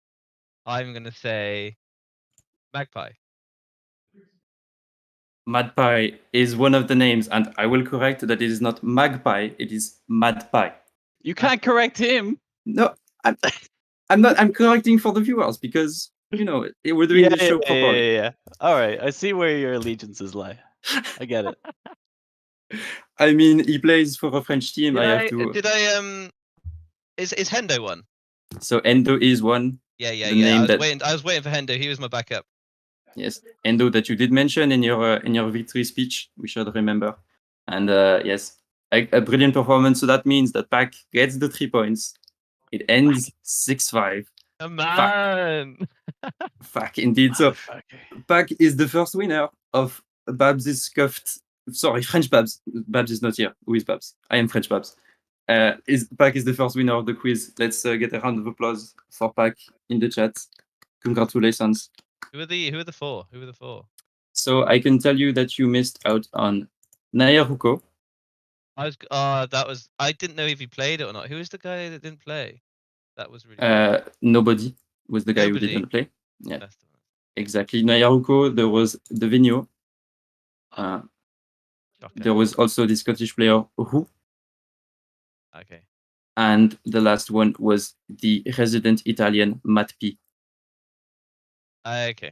I'm gonna say Magpie. Madpie is one of the names, and I will correct that it is not Magpie, it is Madpie. You can't correct him. No, I'm not. I'm correcting for the viewers because we're doing the show properly. Yeah. All right, I see where your allegiances lie. I get it. I mean, he plays for a French team. Is Hendo one? So Endo is one. Yeah. I was waiting for Hendo. He was my backup. Yes, Endo that you did mention in your victory speech. We should remember. And yes, a brilliant performance. So that means that Pac gets the 3 points. It ends 6-5. Oh, man. Fuck, indeed. So Pac is the first winner of Babz's scuffed. Sorry, French Babz. Babz is not here. Who is Babz? I am French Babz. Pac is the first winner of the quiz. Let's get a round of applause for Pac in the chat. Congratulations. Who are the 4? So I can tell you that you missed out on Nayaruko. I didn't know if he played it or not. Who was the guy that didn't play? That was really Nobody was the guy who didn't play. Yeah, that's the one. exactly. Nayaruko, there was the Vigno. There was also the Scottish player Roux. Okay. And the last one was the resident Italian Matt P. Okay.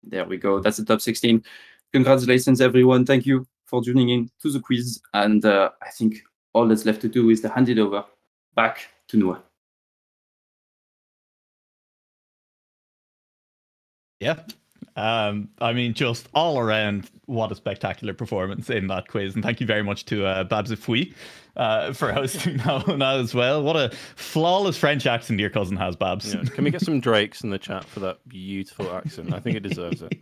There we go. That's the top 16. Congratulations, everyone. Thank you for tuning in to the quiz. And I think all that's left to do is to hand it over back to Noah. Yeah. I mean, just all around, what a spectacular performance in that quiz. And thank you very much to Babz for hosting that one as well. What a flawless French accent your cousin has, Babz. Yeah, can we get some Drakes in the chat for that beautiful accent? I think it deserves it.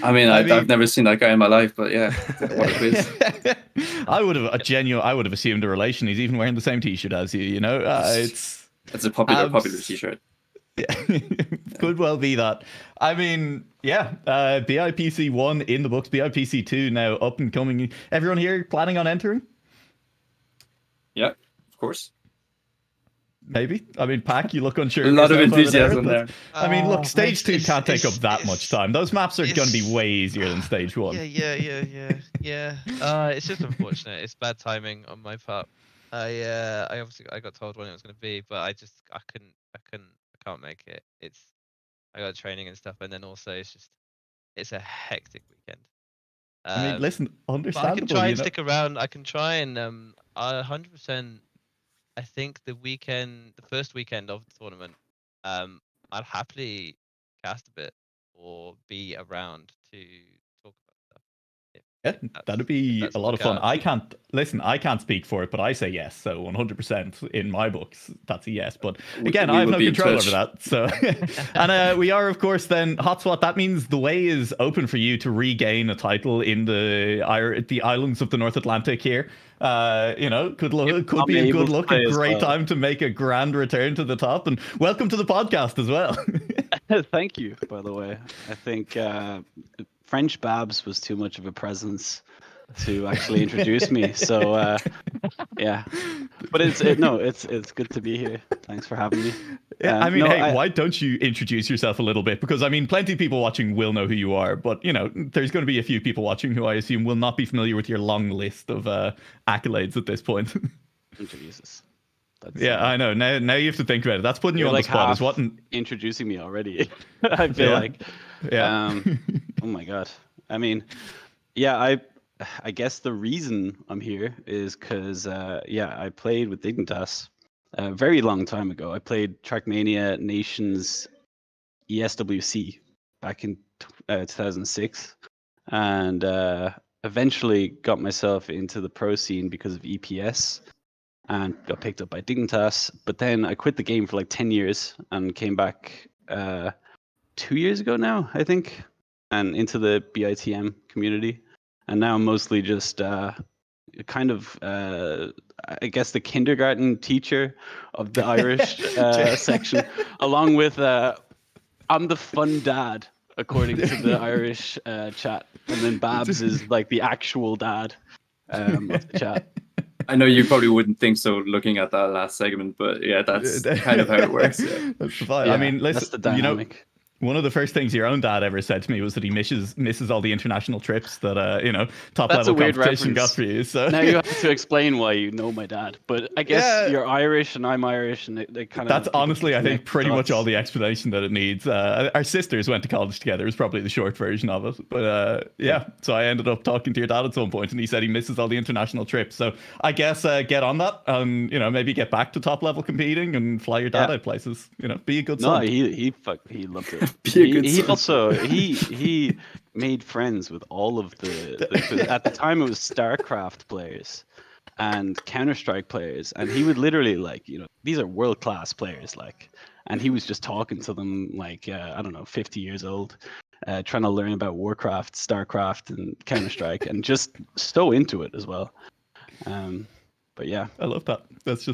I mean, I've never seen that guy in my life, but yeah, what a quiz. I would have assumed a relation. He's even wearing the same T-shirt as you. You know, it's a popular T-shirt. Yeah, could well be that. I mean, yeah, BIPC 1 in the books, BIPC 2 now up and coming. Everyone here planning on entering? Yeah, of course. Maybe. I mean, Pac, you look unsure. A lot of yourself over enthusiasm there. I mean, look, stage 2 can't take up that much time. Those maps are going to be way easier than stage 1. Yeah. It's just unfortunate. It's bad timing on my part. I obviously got told when it was going to be, but I can't make it. I got training and stuff, and then also it's a hectic weekend. I mean, listen, But understandable. I can try and stick around. I can try and 100%. I think the first weekend of the tournament, I'll happily cast a bit or be around to talk about stuff. Yeah, that'd be a lot of fun. I can't speak for it, but I say yes. So 100% in my books, that's a yes. But again, I have no control over that. So, and we are, of course, then HotSwat. That means the way is open for you to regain a title in the islands of the North Atlantic here. You know, could be a good look, a great time to make a grand return to the top. And welcome to the podcast as well. Thank you, by the way. I think French Babz was too much of a presence to actually introduce me. So yeah, but it's good to be here. Thanks for having me. Yeah, I mean, why don't you introduce yourself a little bit? Because I mean, plenty of people watching will know who you are, but you know, there's going to be a few people watching who I assume will not be familiar with your long list of accolades at this point. Jesus. Yeah, I know. Now you have to think about it. That's putting you on the spot. Is what introducing me already? I feel like. Yeah. Oh my god. I mean, yeah. I guess the reason I'm here is because I played with Dignitas a very long time ago. I played Trackmania Nations ESWC back in 2006, and eventually got myself into the pro scene because of EPS. And got picked up by Dignitas, but then I quit the game for like 10 years and came back 2 years ago now, I think, and into the BITM community. And now I'm mostly just kind of, I guess, the kindergarten teacher of the Irish section, along with I'm the fun dad, according to the Irish chat. And then Babz is like the actual dad of the chat. I know you probably wouldn't think so looking at that last segment, but yeah, that's kind of how it works. Yeah. That's the vibe. I mean, listen, that's the dynamic. You know, one of the first things your own dad ever said to me was that he misses all the international trips that you know, top level competition got for you. So now you have to explain why you know my dad. But I guess you're Irish and I'm Irish, and they kind of. That's honestly, I think, pretty much all the explanation that it needs. Our sisters went to college together is probably the short version of it. But yeah, so I ended up talking to your dad at some point, and he said he misses all the international trips. So I guess get on that, and you know, maybe get back to top level competing and fly your dad out places. You know, be a good son. No, he loved it. He made friends with all of the at the time it was StarCraft players and Counter-Strike players, and he would literally, like, you know, these are world-class players, like, and he was just talking to them like I don't know, 50 years old, trying to learn about Warcraft, StarCraft, and Counter-Strike, and just so into it as well. But yeah, I love that. That's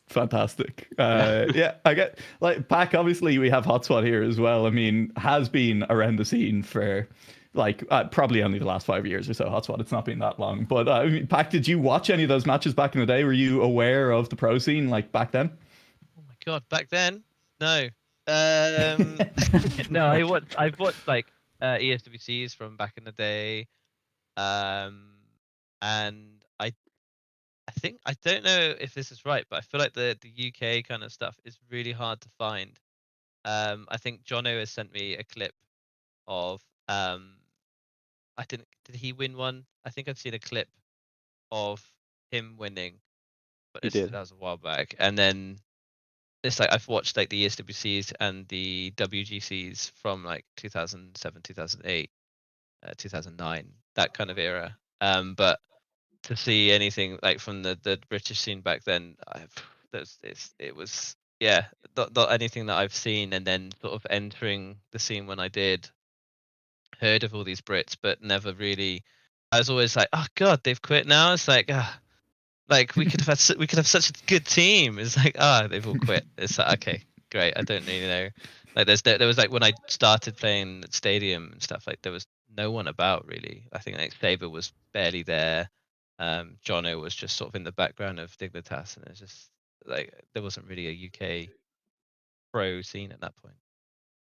fantastic. Yeah, I get, like, Pac, obviously we have HotSwat here as well. I mean, has been around the scene for like probably only the last 5 years or so. HotSwat, it's not been that long. But I mean, Pac, did you watch any of those matches back in the day? Were you aware of the pro scene like back then? Oh my god, back then? No. No, I've watched like ESWCs from back in the day. And I think, I don't know if this is right, but I feel like the UK kind of stuff is really hard to find. I think Jono has sent me a clip of did he win one? I think I've seen a clip of him winning, but that was a while back. And then it's like I've watched like the ESWCs and the WGCs from like 2007, 2008, 2009, that kind of era. But to see anything like from the British scene back then, it was not anything that I've seen. And then sort of entering the scene when I did, heard of all these Brits, but never really. I was always like, oh god, they've quit now. It's like, like we could have such a good team. It's like, they've all quit. It's like, okay, great. I don't really know. Like there was like when I started playing at Stadium and stuff, like there was no one about really. I think like Xephyr was barely there. Jono was just sort of in the background of Dignitas, and it's just like there wasn't really a UK pro scene at that point.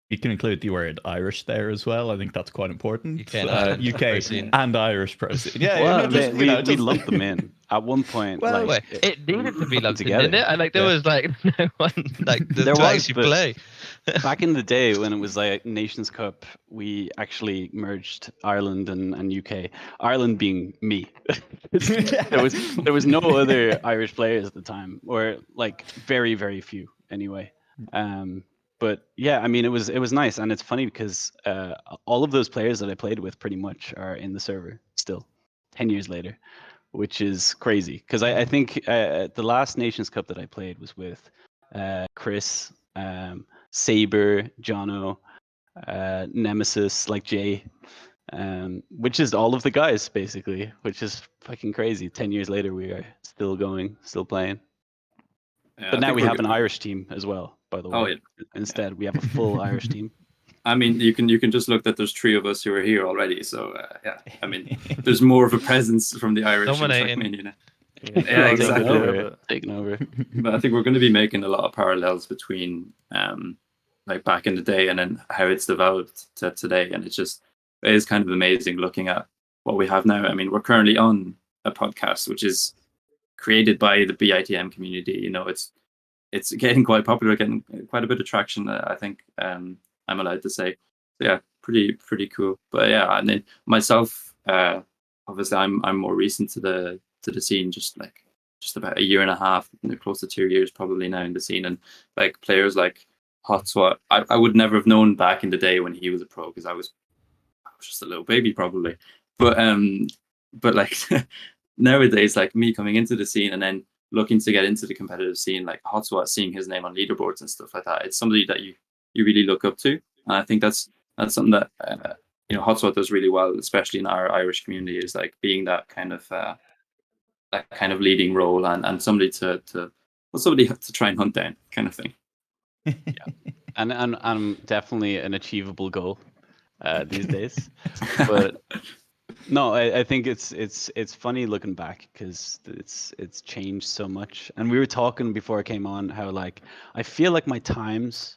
You can include the word Irish there as well. I think that's quite important. UK and Ireland UK pro scene. and Irish pro scene. Yeah, Well, just, we lumped them in at one point. Well, like, it needed to be lumped in, together. didn't it? And like there was like no one like There to was, actually but play. back in the day when it was like Nations Cup, we actually merged Ireland and UK. Ireland being me. there was no other Irish players at the time, or like very, very few anyway. But yeah, I mean, it was nice, and it's funny because all of those players that I played with pretty much are in the server still, 10 years later, which is crazy. Because I think the last Nations Cup that I played was with Chris, Saber, Jono, Nemesis, like Jay, which is all of the guys basically, which is fucking crazy. 10 years later, we are still going, still playing. Yeah, But now we have an Irish team as well, by the way. Oh, yeah. Instead, we have a full Irish team. I mean, you can just look that there's 3 of us who are here already. So yeah, I mean, there's more of a presence from the Irish. Dominating. Trackmania now. Yeah, exactly. Taking over. But I think we're going to be making a lot of parallels between like back in the day and then how it's developed to today, and it is kind of amazing looking at what we have now. I mean, we're currently on a podcast which is created by the BITM community. You know, it's getting quite popular, getting quite a bit of traction. I think I'm allowed to say. So yeah, pretty cool. But yeah, and then myself, obviously, I'm more recent to the scene, just about a year and a half, close to 2 years probably now in the scene, and like players like HotSwat, I would never have known back in the day when he was a pro, because I was just a little baby probably. But like nowadays, like me coming into the scene and then looking to get into the competitive scene, like HotSwat, seeing his name on leaderboards and stuff like that, it's somebody that you really look up to, and I think that's something that HotSwat does really well, especially in our Irish community, is like being that kind of leading role and somebody to try and hunt down, kind of thing. Yeah, and definitely an achievable goal these days. But no, I think it's funny looking back, because it's changed so much. And we were talking before I came on how like I feel like my times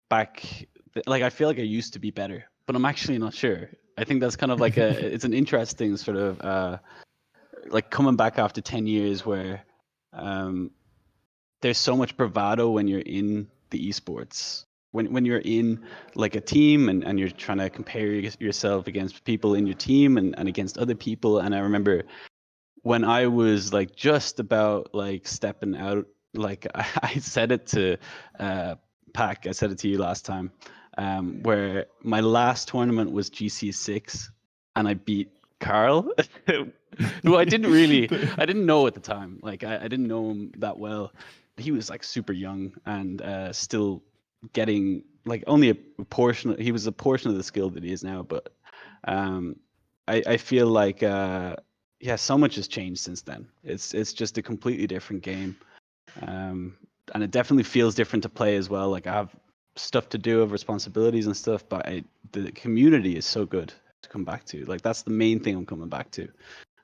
back, like I feel like I used to be better, but I'm actually not sure. I think that's kind of like it's an interesting sort of like coming back after 10 years where there's so much bravado when you're in the esports. When you're in like a team and you're trying to compare yourself against people in your team and against other people. And I remember when I was like just about like stepping out, like I said it to Pac, I said it to you last time, where my last tournament was GC6 and I beat Carl, who I didn't know at the time. Like I didn't know him that well. He was like super young and still getting like only a portion. He was a portion of the skill that he is now. But I feel like so much has changed since then. It's just a completely different game, and it definitely feels different to play as well. Like I have stuff to do, of responsibilities and stuff, but the community is so good to come back to. Like that's the main thing I'm coming back to,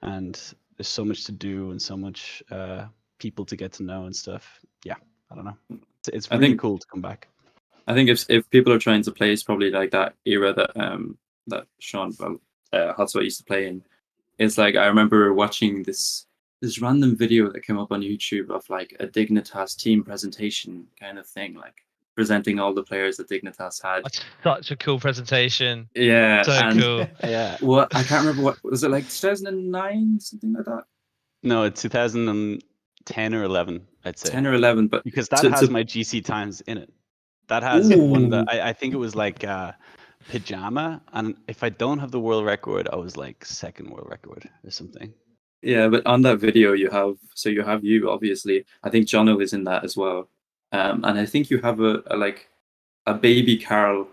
and there's so much to do and so much people to get to know and stuff. Yeah, I don't know. It's really cool to come back. I think if people are trying to play, it's probably like that era that Sean HotSwat used to play in. It's like I remember watching this random video that came up on YouTube of like a Dignitas team presentation kind of thing, like presenting all the players that Dignitas had. That's such a cool presentation. Yeah, so cool. Yeah. Well, I can't remember, what was it, like 2009, something like that? No, it's 2010 or 11, I'd say. 10 or 11, but because that has my GC times in it. That has one that I think it was like Pajama, and if I don't have the world record, I was like second world record or something. Yeah, but on that video you have you obviously. I think Jono is in that as well, and I think you have a baby Carl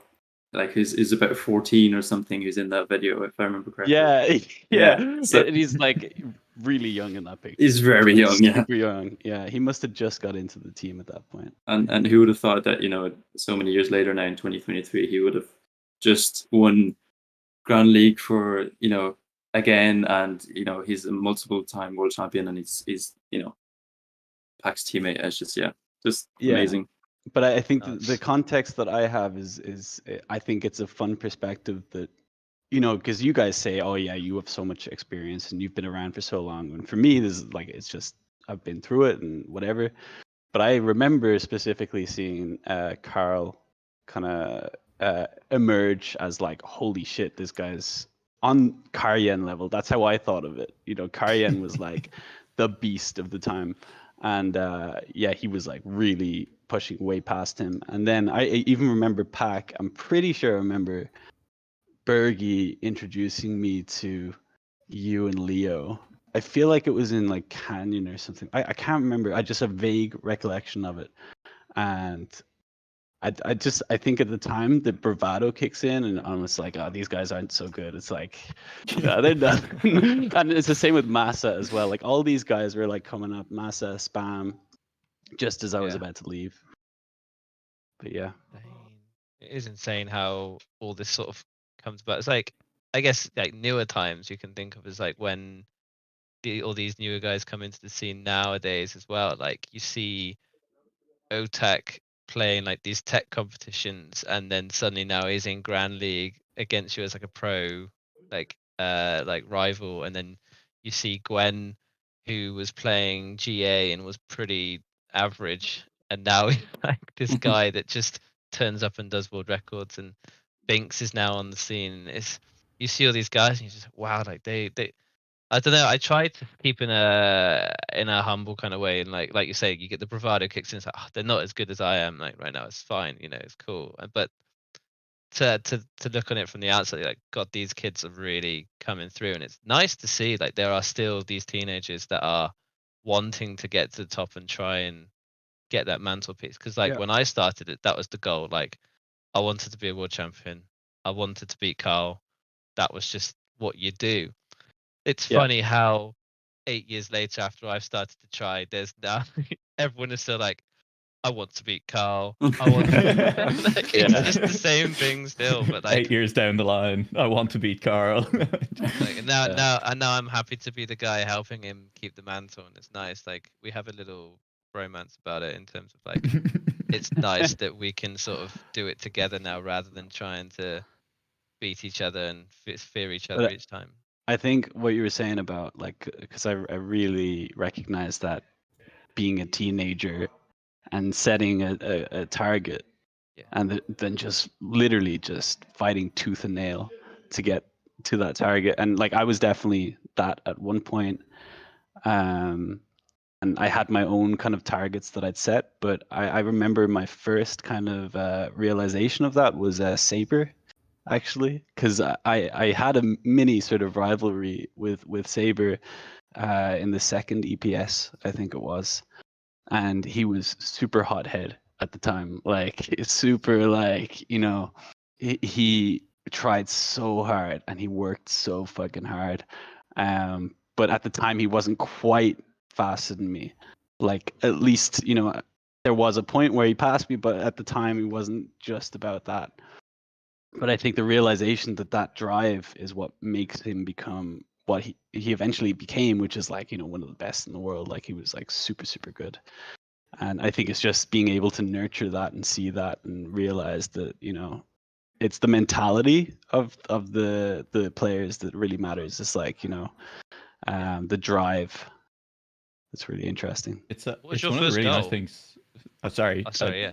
like who's about 14 or something, who's in that video, if I remember correctly. Yeah. Yeah, so- And he's like really young in that picture. He's very young, yeah. Super young. Yeah, he must have just got into the team at that point. And who would have thought that, you know, so many years later now in 2023, he would have just won Grand League for, you know, again, and, you know, he's a multiple time world champion, and he's you know, Pac's teammate. It's just, just amazing. But I think the context that I have is I think it's a fun perspective that, you know, because you guys say, oh yeah, you have so much experience and you've been around for so long. And for me, this is like, it's just, I've been through it and whatever. But I remember specifically seeing Carl kind of emerge as like, holy shit, this guy's on Karyen level. That's how I thought of it. You know, Karyen was like the beast of the time. And yeah, he was like really pushing way past him. And then I even remember Pac. I'm pretty sure I remember Bergie introducing me to you and Leo. I feel like it was in like Canyon or something. I can't remember. I just have vague recollection of it. And I think at the time the bravado kicks in, and I'm just like, oh, these guys aren't so good. It's like, yeah, they're done. And it's the same with Massa as well. Like all these guys were like coming up, Massa, Spam, just as I was about to leave. But yeah, it is insane how all this sort of comes about. It's like, I guess like newer times you can think of as like when all these newer guys come into the scene nowadays as well. Like you see Otak playing like these tech competitions, and then suddenly now he's in Grand League against you as like a pro, like rival, and then you see Gwen, who was playing GA and was pretty average, and now he's like this guy that just turns up and does world records, and Binks is now on the scene. You see all these guys and you just wow, like they I don't know. I tried to keep in a humble kind of way, and like you say, you get the bravado kicks in. It's like, oh, they're not as good as I am. Like right now, it's fine. You know, it's cool. But to look on it from the outside, like God, these kids are really coming through, and it's nice to see. Like there are still these teenagers that are wanting to get to the top and try and get that mantelpiece. Because like when I started it, that was the goal. Like I wanted to be a world champion. I wanted to beat Carl. That was just what you do. It's funny how 8 years later, after I've started to try, there's now everyone is still like, I want to beat Carl. I want to... like, it's just the same thing still. But like 8 years down the line, I want to beat Carl. like, now I'm happy to be the guy helping him keep the mantle, and it's nice. Like we have a little romance about it in terms of like, it's nice that we can sort of do it together now rather than trying to beat each other and fear each other each time. I think what you were saying about like, because I really recognize that being a teenager and setting a target and then just literally just fighting tooth and nail to get to that target. And like, I was definitely that at one point. And I had my own kind of targets that I'd set, but I remember my first kind of realization of that was Saber. Actually, because I had a mini sort of rivalry with Saber in the second EPS, I think it was, and he was super hothead at the time, like super like, you know, he tried so hard and he worked so fucking hard, but at the time he wasn't quite faster than me, like at least, you know, there was a point where he passed me, but at the time he wasn't just about that. But I think the realization that drive is what makes him become what he eventually became, which is like, you know, one of the best in the world. Like he was like super, super good. And I think it's just being able to nurture that and see that and realize that, you know, it's the mentality of the players that really matters. It's like, you know, the drive. It's really interesting. It's one of the really nice things. Oh, sorry. Oh, sorry, yeah.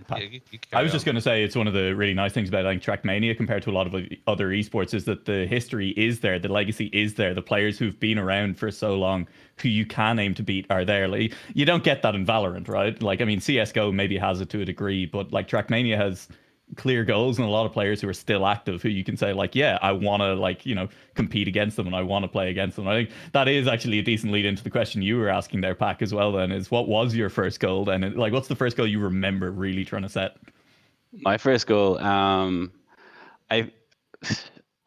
I was just going to say it's one of the really nice things about like Trackmania compared to a lot of other esports is that the history is there, the legacy is there, the players who've been around for so long who you can aim to beat are there. Like, you don't get that in Valorant, right? Like, I mean, CSGO maybe has it to a degree, but like Trackmania has clear goals and a lot of players who are still active who you can say like, yeah, I want to like, you know, compete against them and I want to play against them. I think that is actually a decent lead into the question you were asking there, Pac, as well then, is what was your first goal then? Like, what's the first goal you remember really trying to set? My first goal, I I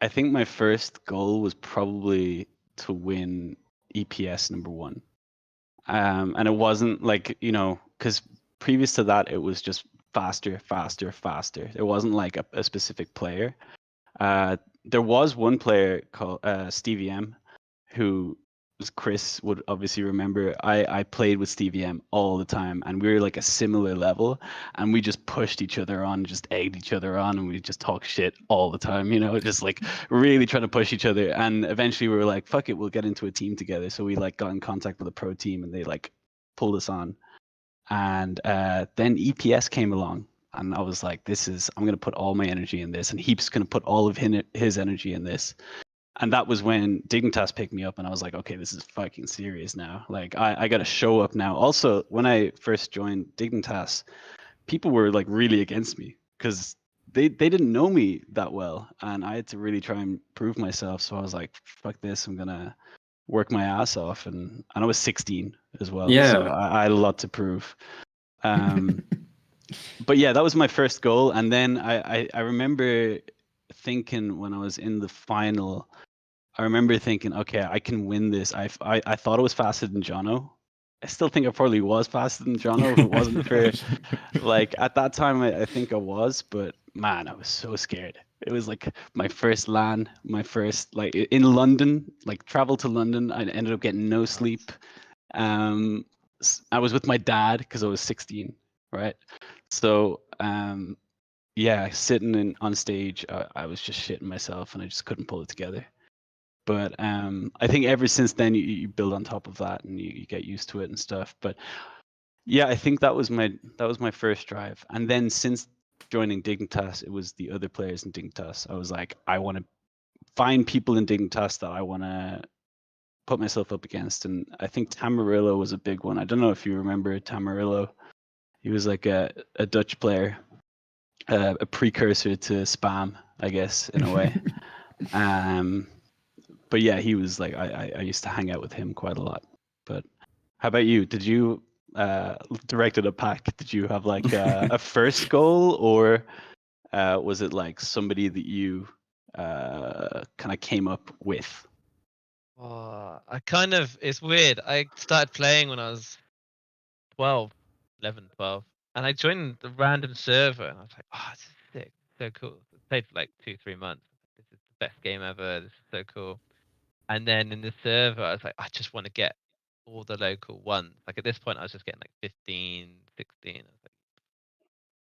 I think my first goal was probably to win EPS #1. And it wasn't like, because previous to that, it was just faster, faster, faster. There wasn't like a specific player. There was one player called Stevie M, who Chris would obviously remember. I played with Stevie M all the time, and we were like a similar level, and we just pushed each other on, just egged each other on, and we just talk shit all the time, just like really trying to push each other. And eventually we were like, fuck it, we'll get into a team together. So we like got in contact with a pro team, and they like pulled us on. And then EPS came along, and I was like, I'm going to put all my energy in this, and Heap's going to put all of his energy in this. And that was when Dignitas picked me up, and I was like, okay, this is fucking serious now. Like, I got to show up now. Also, when I first joined Dignitas, people were like really against me because they didn't know me that well, and I had to really try and prove myself. So I was like, fuck this, I'm going to work my ass off. And I was 16 as well. Yeah. So I had a lot to prove. But yeah, that was my first goal. And then I remember thinking when I was in the final, I remember thinking, okay, I can win this. I thought I was faster than Jono. I still think I probably was faster than Jono if it wasn't for, like, at that time, I think I was, but man, I was so scared. It was like my first LAN, my first, like, in London, like, travel to London. I ended up getting no sleep. I was with my dad because I was 16, right? So, yeah, sitting on stage, I was just shitting myself, and I just couldn't pull it together. But I think ever since then, you build on top of that, and you get used to it and stuff. But yeah, I think that was my first drive. And then since joining Dignitas, it was the other players in Dignitas. I was like, I want to find people in Dignitas that I want to put myself up against. And I think Tamarillo was a big one. I don't know if you remember Tamarillo. He was like a Dutch player, a precursor to Spam, I guess, in a way. But yeah, he was like, I used to hang out with him quite a lot. But how about you? Did you directed a Pac? Did you have like a first goal, or was it like somebody that you kind of came up with? Oh, it's weird. I started playing when I was 12, and I joined the random server, and I was like, oh, this is sick, so cool. I played for like 2-3 months. This is the best game ever. This is so cool. And then in the server, I was like, I just want to get all the local ones. Like at this point, I was just getting like 15, 16. I was like,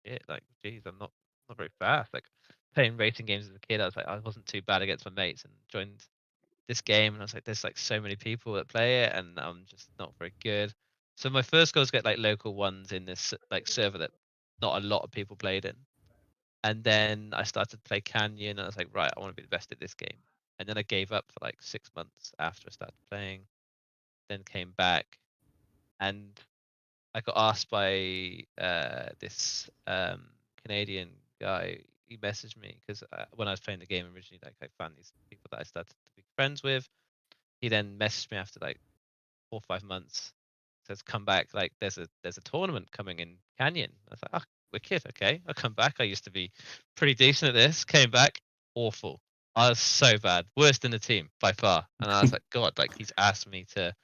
shit, like, geez, I'm not very fast. Like playing racing games as a kid, I was like, I wasn't too bad against my mates, and joined this game, and I was like, there's like so many people that play it, and I'm just not very good. So my first goal was to get like local ones in this like server that not a lot of people played in. And then I started to play Canyon, and I was like, right, I want to be the best at this game. And then I gave up for like 6 months after I started playing, then came back, and I got asked by this Canadian guy. He messaged me because when I was playing the game originally, like I found these people that I started to be friends with. He then messaged me after like 4 or 5 months, says, come back, like there's a tournament coming in Canyon. I was like, oh, wicked, okay, I'll come back. I used to be pretty decent at this. Came back, awful. I was so bad, worst in the team by far. And I was like, God, like he's asked me to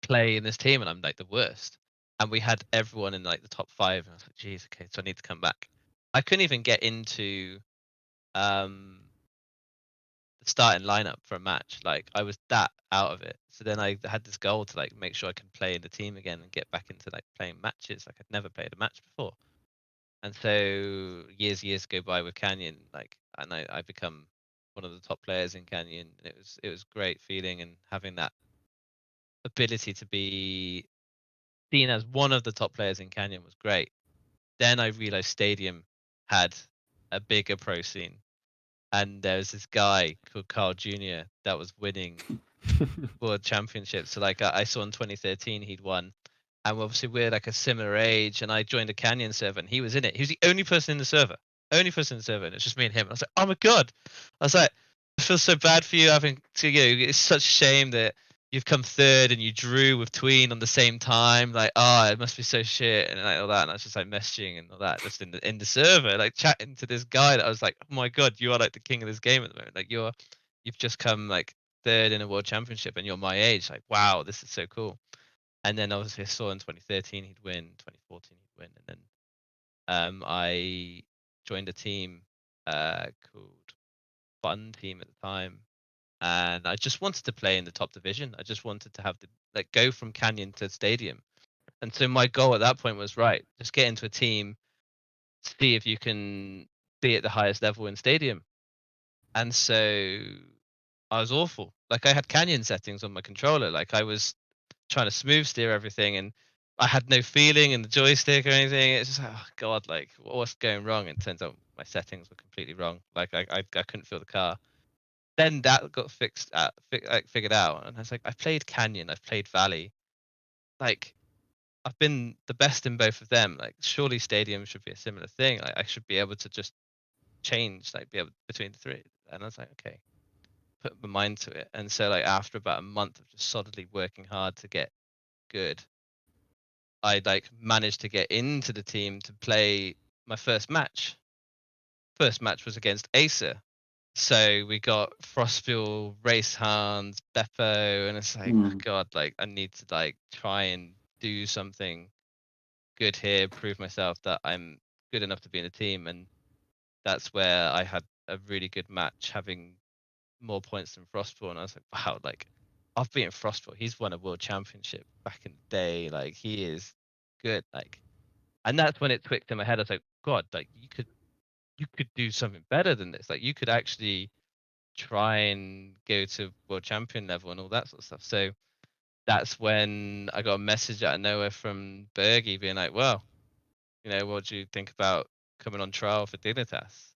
play in this team, and I'm like the worst. And we had everyone in like the top 5, and I was like, geez, okay, so I need to come back. I couldn't even get into the starting lineup for a match. Like I was that out of it. So then I had this goal to like make sure I can play in the team again and get back into like playing matches. Like I'd never played a match before. And so years go by with Canyon, like, and I become one of the top players in Canyon. And it was great feeling, and having that ability to be seen as one of the top players in Canyon was great. Then I realized Stadium had a bigger pro scene, and there was this guy called Carl Jr. that was winning world championships. So like I saw in 2013 he'd won, and obviously we're like a similar age, and I joined a Canyon server, and he was in it. He was the only person in the server, and it's just me and him. I was like, oh my God. I was like, I feel so bad for you having to, it's such a shame that you've come third and you drew with Tween on the same time, like, oh, it must be so shit, and like all that. And I was just like messaging and all that, just in the server, like chatting to this guy that I was like, oh my god, you are like the king of this game at the moment. Like you've just come like third in a world championship and you're my age. Like, wow, this is so cool. And then obviously I saw in 2013 he'd win, 2014 he'd win, and then I joined a team called Fun Team at the time. And I just wanted to play in the top division. I just wanted to have the go from Canyon to Stadium. And so my goal at that point was, right, just get into a team, see if you can be at the highest level in Stadium. And so I was awful. Like I had Canyon settings on my controller. Like I was trying to smooth steer everything, and I had no feeling in the joystick or anything. It's just like, oh god, like what's going wrong? And it turns out my settings were completely wrong. Like I couldn't feel the car. Then that got figured out, and I was like, I've played Canyon, I've played Valley, like I've been the best in both of them. Like surely Stadium should be a similar thing. Like I should be able to just change, like be able between the three. And I was like, okay, put my mind to it. And so like after about a month of just solidly working hard to get good, I like managed to get into the team to play my first match. First match was against Acer. So we got Frostfuel, Race Hans, Beppo, and it's like, oh god, like I need to like try and do something good here, prove myself that I'm good enough to be in the team. And that's where I had a really good match, having more points than Frostfuel. And I was like, wow, like I've beaten Frostfuel. He's won a world championship back in the day. Like he is good. Like, and that's when it clicked in my head. I was like, God, like you could do something better than this. Like you could actually try and go to world champion level and all that sort of stuff. So that's when I got a message out of nowhere from Bergie being like, well, you know, what do you think about coming on trial for Dignitas?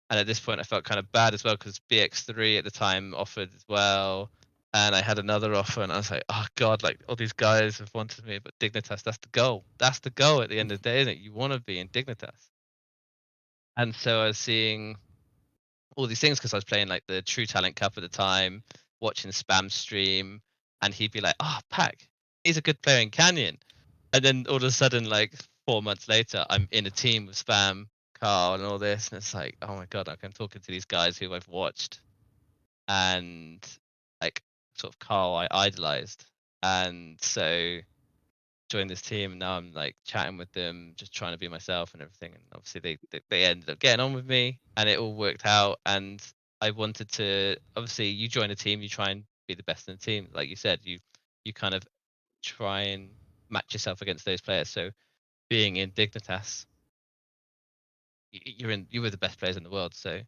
And at this point I felt kind of bad as well because BX3 at the time offered as well. And I had another offer and I was like, oh god, like all these guys have wanted me, but Dignitas, that's the goal. That's the goal at the end of the day, isn't it? You want to be in Dignitas. And so I was seeing all these things because I was playing like the True Talent Cup at the time, watching Spam stream, and he'd be like, "Oh, Pac, he's a good player in Canyon," and then all of a sudden, like 4 months later, I'm in a team with Spam, Carl, and all this, and it's like, oh my god, like I'm talking to these guys who I've watched, and like sort of Carl I idolized, and so joined this team, and now I'm like chatting with them, just trying to be myself and everything. And obviously they ended up getting on with me, and it all worked out. And I wanted to, obviously, you join a team, you try and be the best in the team. Like you said, you kind of try and match yourself against those players. So being in Dignitas, you were the best players in the world, so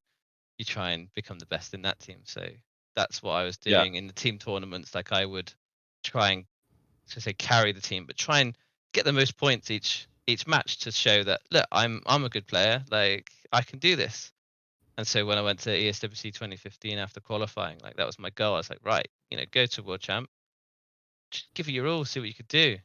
you try and become the best in that team. So that's what I was doing in the team tournaments. Like I would try and, to say, carry the team, but try and get the most points each match to show that, look, I'm a good player, like I can do this. And so when I went to ESWC 2015 after qualifying, like that was my goal. I was like, right, you know, go to world champ, just give it your all, see what you could do.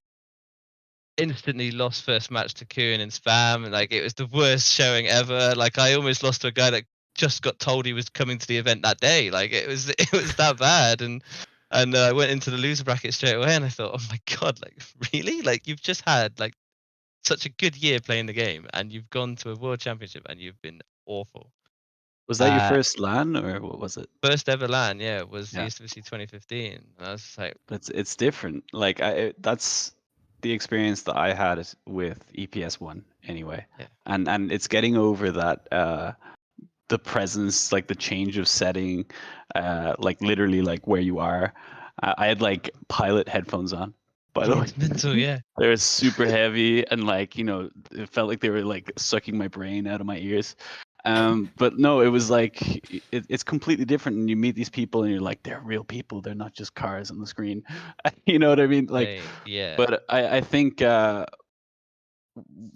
Instantly lost first match to Kuhn and Spam, and like it was the worst showing ever. Like I almost lost to a guy that just got told he was coming to the event that day. Like it was that bad. And I went into the loser bracket straight away, and I thought, oh my god, like really? Like you've just had like such a good year playing the game, and you've gone to a world championship, and you've been awful. Was that your first LAN, or what was it? First ever LAN, yeah, was ESWC 2015. And I was just like, But it's different. Like that's the experience that I had with EPS1 anyway. Yeah. And it's getting over that the presence, like the change of setting, like literally like where you are. I had like pilot headphones on, by the way. it's mental, yeah. They were super heavy, and like, you know, it felt like they were like sucking my brain out of my ears. But no, it was like it's completely different, and you meet these people and you're like, they're real people, they're not just cars on the screen. You know what I mean? Like, yeah. But I think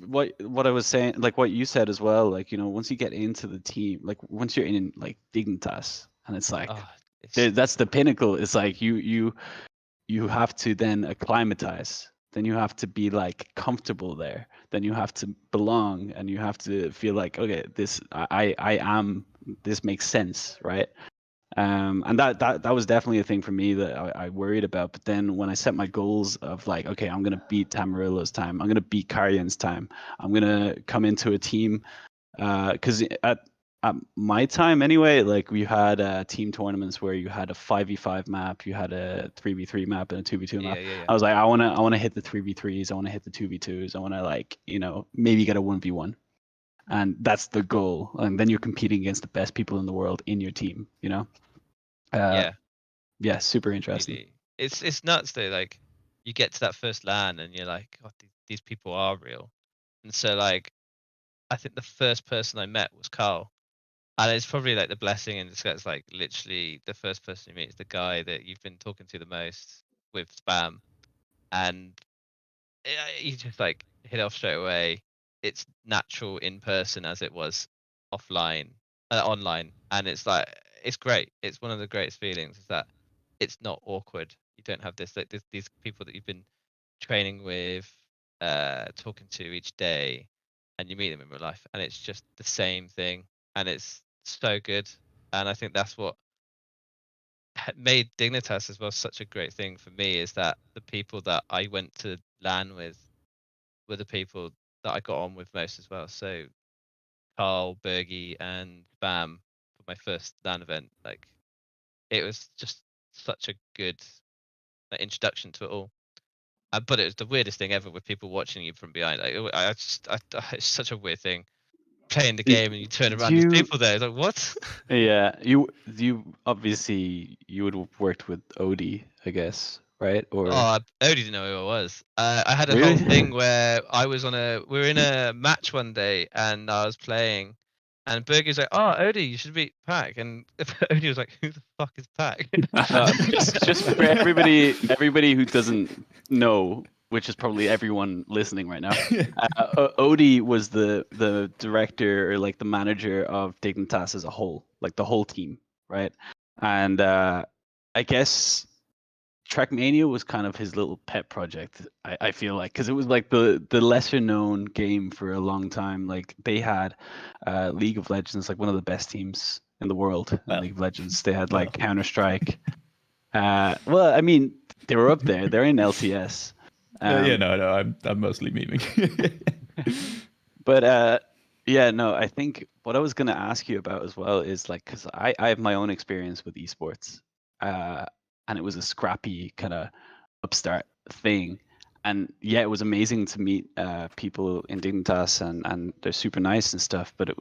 what I was saying, like what you said as well, like, you know, once you get into the team, like once you're in like Dignitas, and it's like that's the pinnacle. It's like you have to then acclimatize. Then you have to be like comfortable there. Then you have to belong, and you have to feel like, okay, this I am. This makes sense, right? And that was definitely a thing for me that I worried about. But then when I set my goals of like, okay, I'm gonna beat Tamarillo's time, I'm gonna beat Karyan's time, I'm gonna come into a team, because at my time anyway, like we had team tournaments where you had a 5v5 map, you had a 3v3 map, and a 2v2 map. Yeah. I was like, I wanna hit the 3v3s, I wanna hit the 2v2s, I wanna, like, maybe get a 1v1. And that's the goal. And then you're competing against the best people in the world in your team, Yeah. Yeah, super interesting. Really. It's nuts though. Like, you get to that first LAN and you're like, God, these people are real. And so, like, I think the first person I met was Carl, and it's probably like the blessing in disguise. Like, literally, the first person you meet is the guy that you've been talking to the most with spam, and you just like hit off straight away. It's natural in person as it was offline, online, and it's like, it's great. It's one of the greatest feelings is that it's not awkward. You don't have this, like, these people that you've been training with, talking to each day, and you meet them in real life, and it's just the same thing, and it's so good. And I think that's what made Dignitas as well such a great thing for me, is that the people that I went to LAN with were the people that I got on with most as well. So Carl, Bergie, and Bam for my first LAN event. Like, it was just such a good, like, introduction to it all. But it was the weirdest thing ever with people watching you from behind. Like, it's such a weird thing playing the game and you turn around, there's people there. It's like, what? Yeah, you obviously you would have worked with Odie, I guess, right? Or Oh, I Odie didn't know who I was. I had a Really? whole thing where we were in a match one day and I was playing, and Bergie's like, "Oh, Odie, you should beat Pac," and Odie was like, "Who the fuck is Pac?" just for everybody who doesn't know, which is probably everyone listening right now. Odie was the director, or like the manager of Dignitas as a whole, like the whole team, right? And I guess Trackmania was kind of his little pet project. I feel like, because it was like the lesser known game for a long time. Like, they had League of Legends, like one of the best teams in the world in Well, League of Legends. They had well. like Counter-Strike. Well, I mean, they were up there. They're in LCS. Yeah, no, I'm mostly memeing. But yeah, no, I think what I was gonna ask you about as well is, like, because I have my own experience with esports, and it was a scrappy kind of upstart thing, and yeah, it was amazing to meet people in Dignitas, and they're super nice and stuff, but it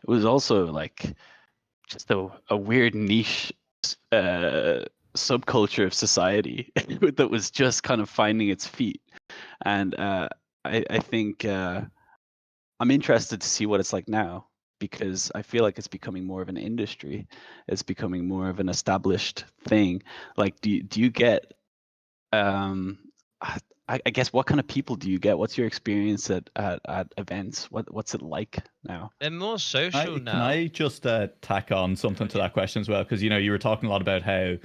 was also like just a weird niche subculture of society that was just kind of finding its feet, and I think. I'm interested to see what it's like now, because I feel like it's becoming more of an industry. It's becoming more of an established thing. Like, do you get I guess, what kind of people do you get? What's your experience at events? What's it like now? They're more social Can now. I just tack on something to that question as well? Because you were talking a lot about how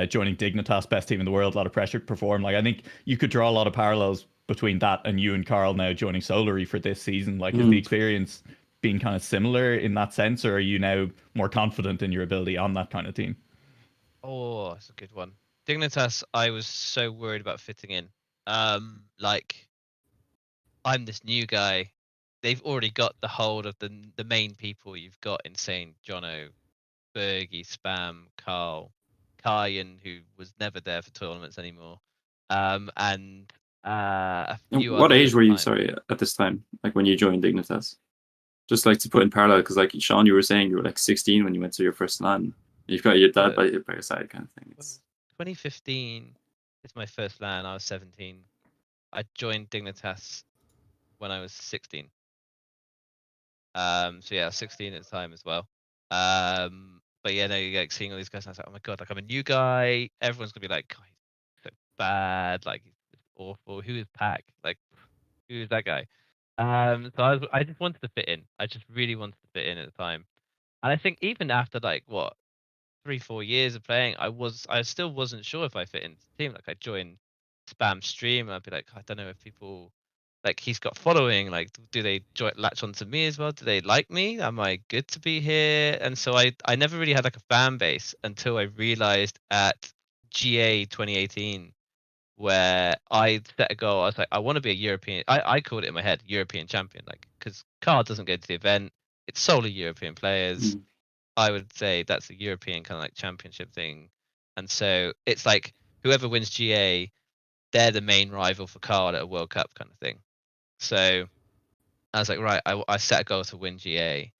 joining Dignitas, best team in the world, a lot of pressure to perform. Like, I think you could draw a lot of parallels between that and you and Carl now joining Solary for this season. Like, is the experience being kind of similar in that sense, or are you now more confident in your ability on that kind of team? Oh, that's a good one. Dignitas, I was so worried about fitting in. Like, I'm this new guy. They've already got the hold of the main people. You've got Insane, Jono, Bergie, Spam, Carl, Karyan, who was never there for tournaments anymore, and a few What others age at were the you, time. sorry, at this time, like when you joined Dignitas? Just like to put in parallel, because like Sean, you were saying you were like 16 when you went to your first LAN. You've got your dad by your side, kind of thing. Well, 2015 is my first LAN. I was 17. I joined Dignitas when I was 16. So yeah, I was 16 at the time as well. But yeah, no, you're like seeing all these guys, and I was like, oh my god, like, I'm a new guy. Everyone's gonna be like, God, he's so bad, like, he's awful. Who is Pac? Like, who is that guy? So I just wanted to fit in. I just really wanted to fit in at the time. And I think even after, like, what, 3-4 years of playing, I still wasn't sure if I fit into the team. Like, I joined Spam stream and I'd be like, I don't know if people like he's got following. Like, do they latch onto me as well? Do they like me? Am I good to be here? And so I never really had like a fan base until I realized at GA 2018, where I set a goal. I was like, I want to be a European. I called it in my head European champion, like, because Card doesn't go to the event. It's solely European players. I would say that's a European kind of like championship thing. And so it's like whoever wins GA, they're the main rival for Card at a World Cup kind of thing. So I was like, right, I set a goal to win GA.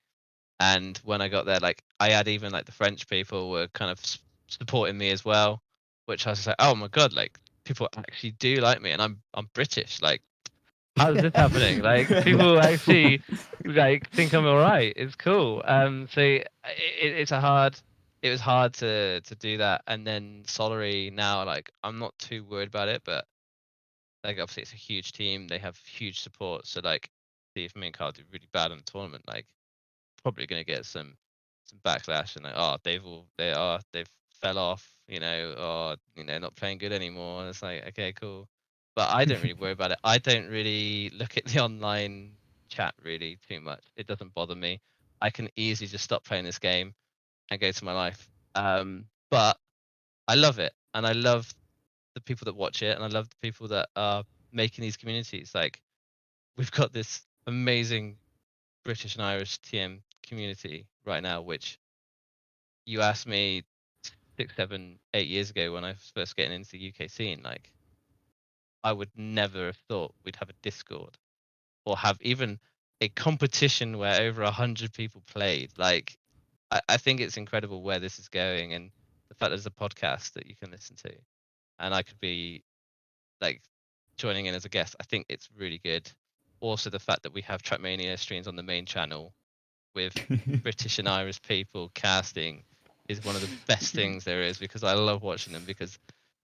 And when I got there, like I had even like the French people were kind of supporting me as well, which I was like, oh my God, like people actually do like me, and I'm British. Like, how is this happening? Like people actually like think I'm all right. It's cool. So it's it was hard to do that. And then Solary now, like I'm not too worried about it, but like obviously it's a huge team. They have huge support. So like, see if me and Carl do really bad in the tournament, like probably gonna get some backlash and like, oh, they've fell off, or not playing good anymore. And it's like, okay, cool. But I don't really worry about it. I don't really look at the online chat really too much. It doesn't bother me. I can easily just stop playing this game and go to my life. But I love it, and I love the people that watch it, and I love the people that are making these communities. Like, we've got this amazing British and Irish TM community right now, which you asked me 6, 7, 8 years ago when I was first getting into the UK scene, like I would never have thought we'd have a Discord or have even a competition where over 100 people played. Like, I think it's incredible where this is going, and the fact there's a podcast that you can listen to, and I could be like joining in as a guest. I think it's really good. Also, the fact that we have Trackmania streams on the main channel with British and Irish people casting is one of the best things there is, because I love watching them, because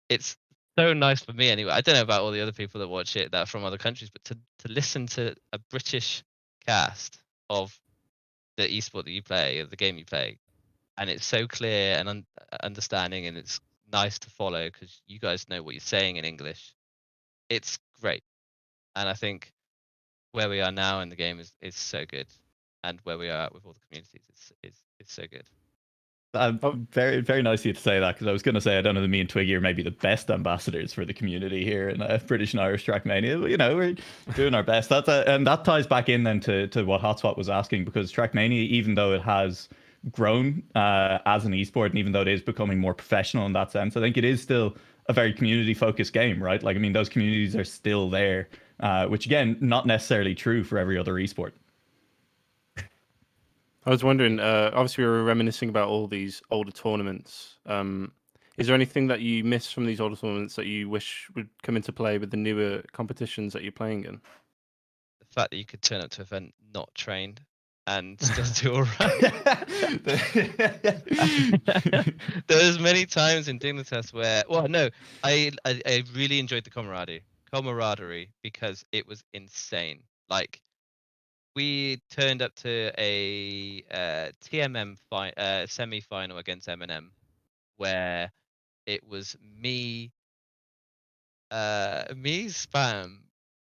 it's so nice for me anyway. I don't know about all the other people that watch it that are from other countries, but to listen to a British cast of the esport that you play, or the game you play, and it's so clear and understanding, and it's nice to follow because you guys know what you're saying in English. It's great. And I think where we are now in the game is so good, and where we are with all the communities is so good. Very, very nice of you to say that, because I was going to say I don't know that me and Twiggy are maybe the best ambassadors for the community here in British and Irish Trackmania. But, we're doing our best. And that ties back in then to what HotSwat was asking, because Trackmania, even though it has grown as an esport, and even though it is becoming more professional in that sense, I think it is still a very community focused game, right? Like, I mean, those communities are still there, which again, not necessarily true for every other esport. I was wondering, obviously we were reminiscing about all these older tournaments. Is there anything that you miss from these older tournaments that you wish would come into play with the newer competitions that you're playing in? The fact that you could turn up to an event not trained and still do all right. There was many times in Dignitas where, well, no, I really enjoyed the camaraderie because it was insane. Like, we turned up to a TMM semi-final against M&M, where it was me, Spam,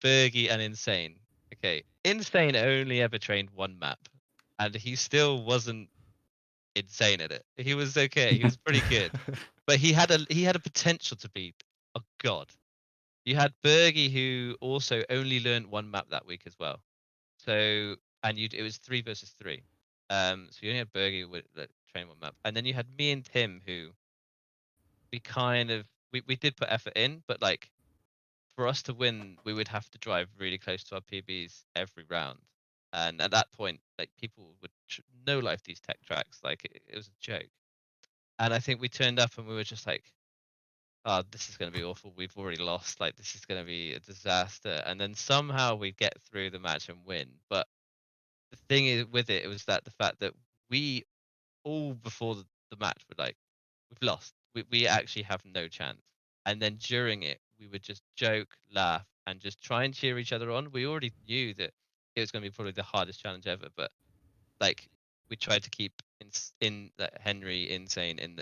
Bergie, and Insane. Okay, Insane only ever trained one map, and he still wasn't insane at it. He was okay. He was pretty good, but he had a potential to be a god. You had Bergie, who also only learned one map that week as well. So, and it was 3 versus 3. So you only had Bergie with train one map, and then you had me and Tim, who we did put effort in, but like, for us to win, we would have to drive really close to our PBs every round. And at that point, like, people would no life these tech tracks. Like, it was a joke. And I think we turned up and we were just like, oh, this is going to be awful. We've already lost. Like, this is going to be a disaster. And then somehow we get through the match and win. But the thing is with it was that the fact that we all before the match were like, we've lost. We actually have no chance. And then during it, we would just joke, laugh, and just try and cheer each other on. We already knew that it was going to be probably the hardest challenge ever, but like, we tried to keep in that Henry Insane in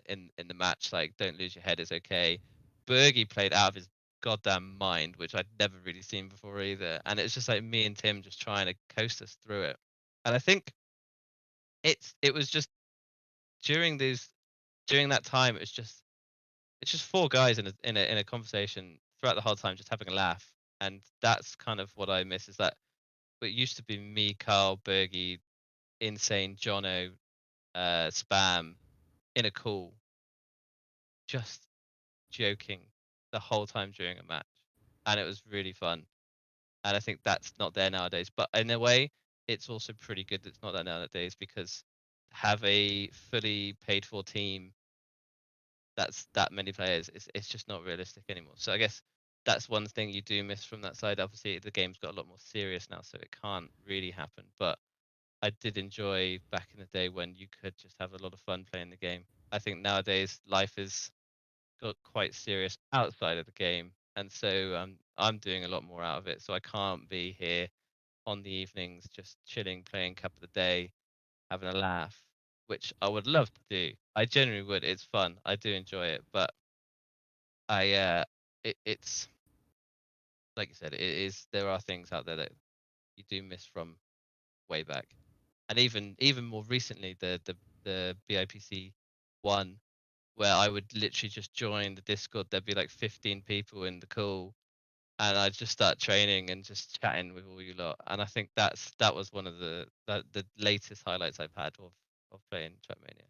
the match. Like, don't lose your head, it's okay. Bergie played out of his goddamn mind, which I'd never really seen before either. And it's just like me and Tim just trying to coast us through it. And I think it was just during that time, it's just four guys in a conversation throughout the whole time, just having a laugh. And that's kind of what I miss, is that it used to be me, Carl, Bergie, Insane, Jono, Spam in a call, just joking the whole time during a match, and it was really fun. And I think that's not there nowadays. But in a way, it's also pretty good that it's not there nowadays, because to have a fully paid for team that's that many players, it's just not realistic anymore. So I guess that's one thing you do miss from that side. Obviously, the game's got a lot more serious now, so it can't really happen. But I did enjoy back in the day when you could just have a lot of fun playing the game. I think nowadays life is got quite serious outside of the game, and so I'm doing a lot more out of it. So I can't be here on the evenings just chilling, playing Cup of the Day, having a laugh, which I would love to do. I genuinely would. It's fun. I do enjoy it, but it's like you said, it is. There are things out there that you do miss from way back, and even more recently, the BIPC one, where I would literally just join the Discord. There'd be like 15 people in the call, and I'd just start training and just chatting with all you lot. And I think that was one of the latest highlights I've had of playing Trackmania.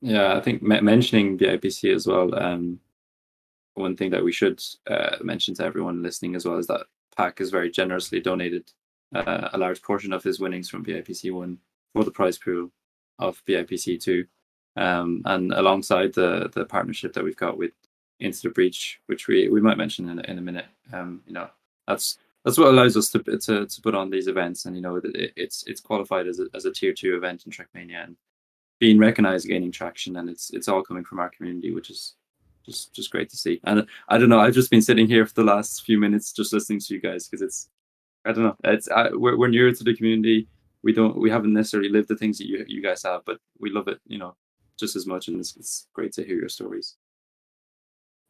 Yeah, I think mentioning the IPC as well. One thing that we should mention to everyone listening as well is that Pac has very generously donated a large portion of his winnings from BIPC 1 for the prize pool of BIPC 2. And alongside the partnership that we've got with Into the Breach, which we might mention in a minute, that's what allows us to put on these events, and it's qualified as a tier 2 event in Trackmania, and being recognized, gaining traction, and it's all coming from our community, which is just great to see. And I don't know, I've just been sitting here for the last few minutes just listening to you guys, because we're newer to the community. We haven't necessarily lived the things that you guys have, but we love it, just as much, and it's great to hear your stories.